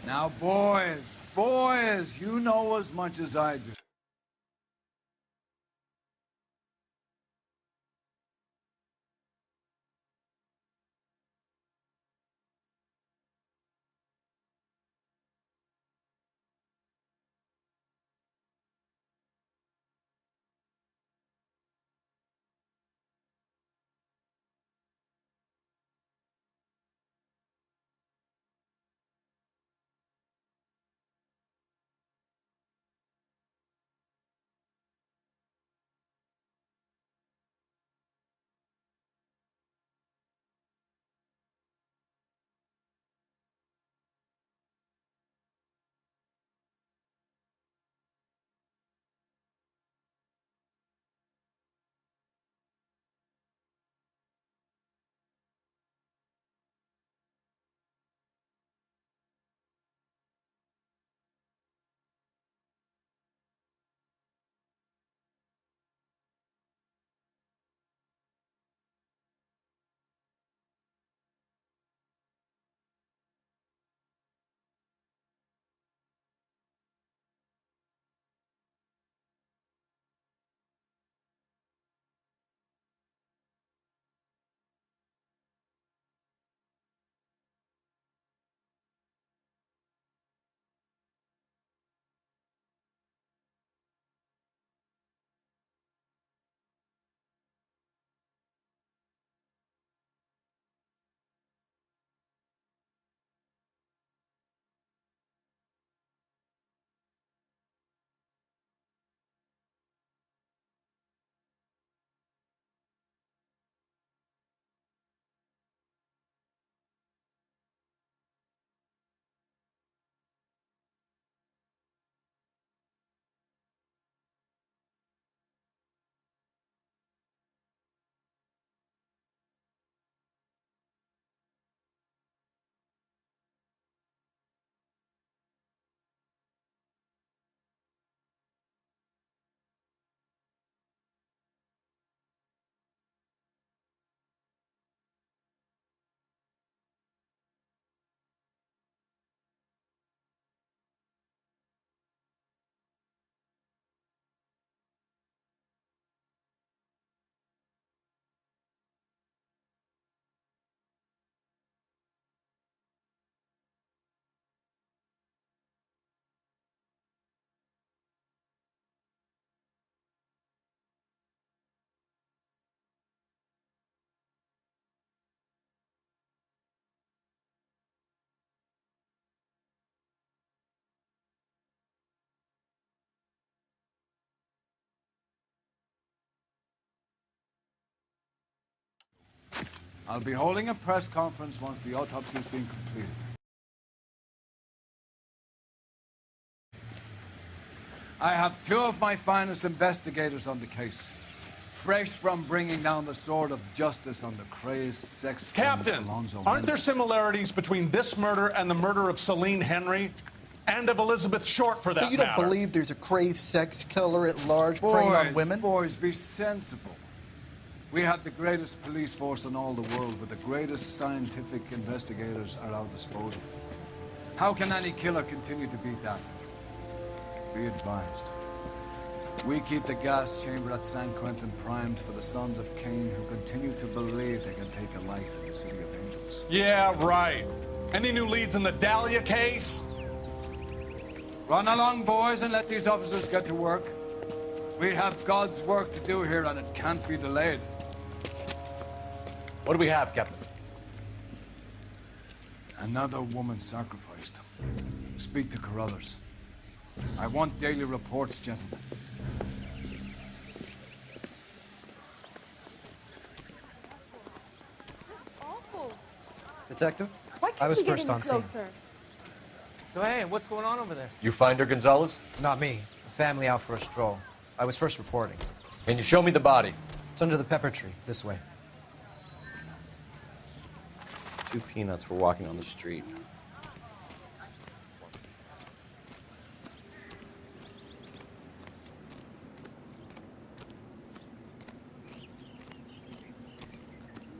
Now, boys, you know as much as I do. I'll be holding a press conference once the autopsy's been completed. I have two of my finest investigators on the case, fresh from bringing down the sword of justice on the crazed sex Captain, Alonzo aren't there Mendez. similarities between this murder and the murder of Celine Henry? And of Elizabeth Short, for that So you don't matter? believe there's a crazed sex killer at large preying on women? Boys, be sensible. We have the greatest police force in all the world, with the greatest scientific investigators at our disposal. How can any killer continue to beat that? Be advised. We keep the gas chamber at San Quentin primed for the sons of Cain who continue to believe they can take a life in the City of Angels. Yeah, right. Any new leads in the Dahlia case? Run along, boys, and let these officers get to work. We have God's work to do here, and it can't be delayed. What do we have, Captain? Another woman sacrificed. Speak to Carruthers. I want daily reports, gentlemen. Detective? Why can't I was we get first any on scene. closer? So, hey, what's going on over there? You find her, Gonzalez? Not me. Family out for a stroll. I was first reporting. Can you show me the body? It's under the pepper tree, this way. Two peanuts were walking on the street.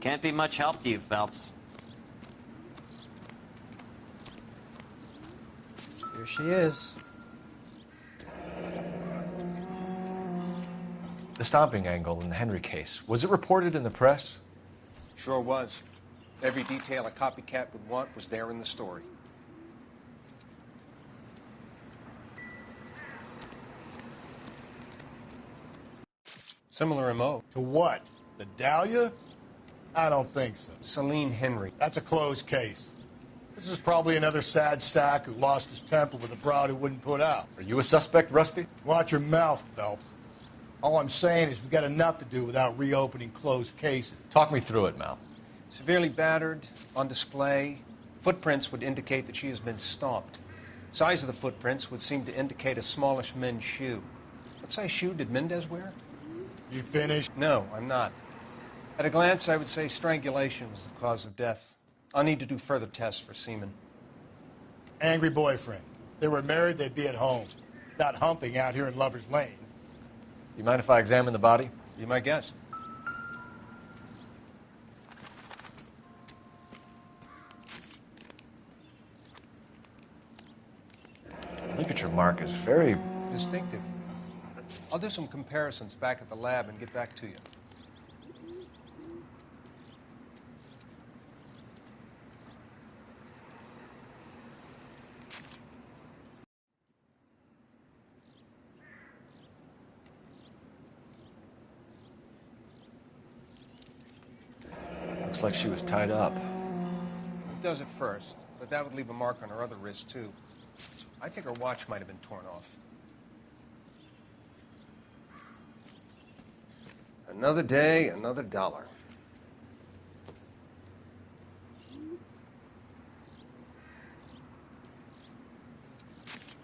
Can't be much help to you, Phelps. Here she is. The stomping angle in the Henry case, was it reported in the press? Sure was. Every detail a copycat would want was there in the story. Similar MO. To what? The Dahlia? I don't think so. Celine Henry. That's a closed case. This is probably another sad sack who lost his temper with a broad who wouldn't put out. Are you a suspect, Rusty? Watch your mouth, Phelps. All I'm saying is we got enough to do without reopening closed cases. Talk me through it, Mal. Severely battered, on display. Footprints would indicate that she has been stomped. Size of the footprints would seem to indicate a smallish men's shoe. What size shoe did Mendez wear? You finished? No, I'm not. At a glance, I would say strangulation was the cause of death. I'll need to do further tests for semen. Angry boyfriend. If they were married, they'd be at home. Not humping out here in Lover's Lane. You mind if I examine the body? Be my guest. Ligature mark is very distinctive. I'll do some comparisons back at the lab and get back to you. Looks like she was tied up. It does at first, but that would leave a mark on her other wrist, too. I think her watch might have been torn off. Another day, another dollar.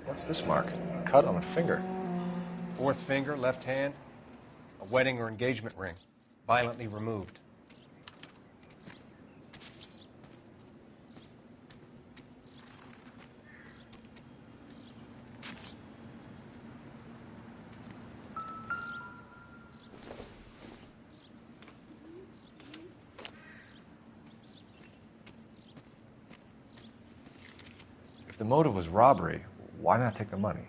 What's this mark? Cut on a finger. Fourth finger, left hand. A wedding or engagement ring. Violently removed. If the motive was robbery, why not take the money?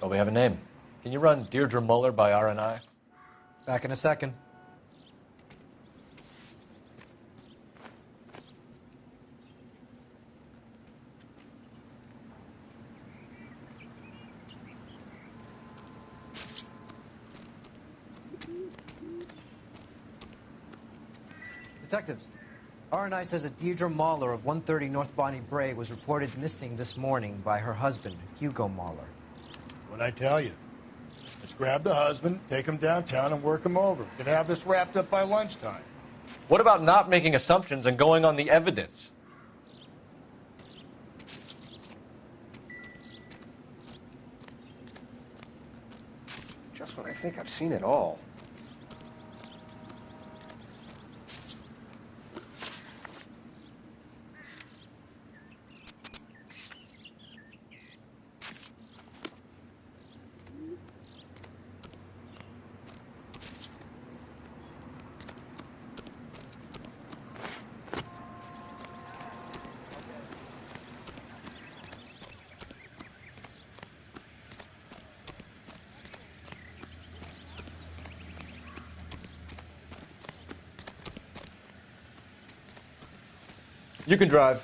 Well, we have a name. Can you run Deirdre Muller by RNI? Back in a second. Detectives, RNI says that Deirdre Mahler of 130 North Bonnie Bray was reported missing this morning by her husband, Hugo Mahler. What'd I tell you? Let's grab the husband, take him downtown, and work him over. We could have this wrapped up by lunchtime. What about not making assumptions and going on the evidence? Just when I think I've seen it all. You can drive.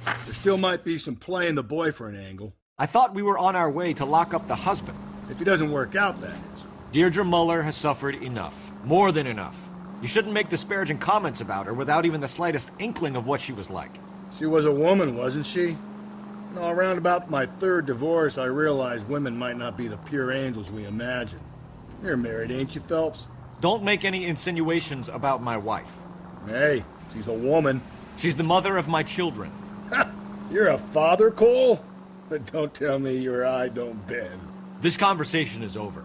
There still might be some playing the boyfriend angle. I thought we were on our way to lock up the husband. If he doesn't work out, that is. Deirdre Muller has suffered enough. More than enough. You shouldn't make disparaging comments about her without even the slightest inkling of what she was like. She was a woman, wasn't she? No, around about my third divorce, I realized women might not be the pure angels we imagine. You're married, ain't you, Phelps? Don't make any insinuations about my wife. Hey, she's a woman. She's the mother of my children. You're a father, Cole? But don't tell me your eye don't bend. This conversation is over.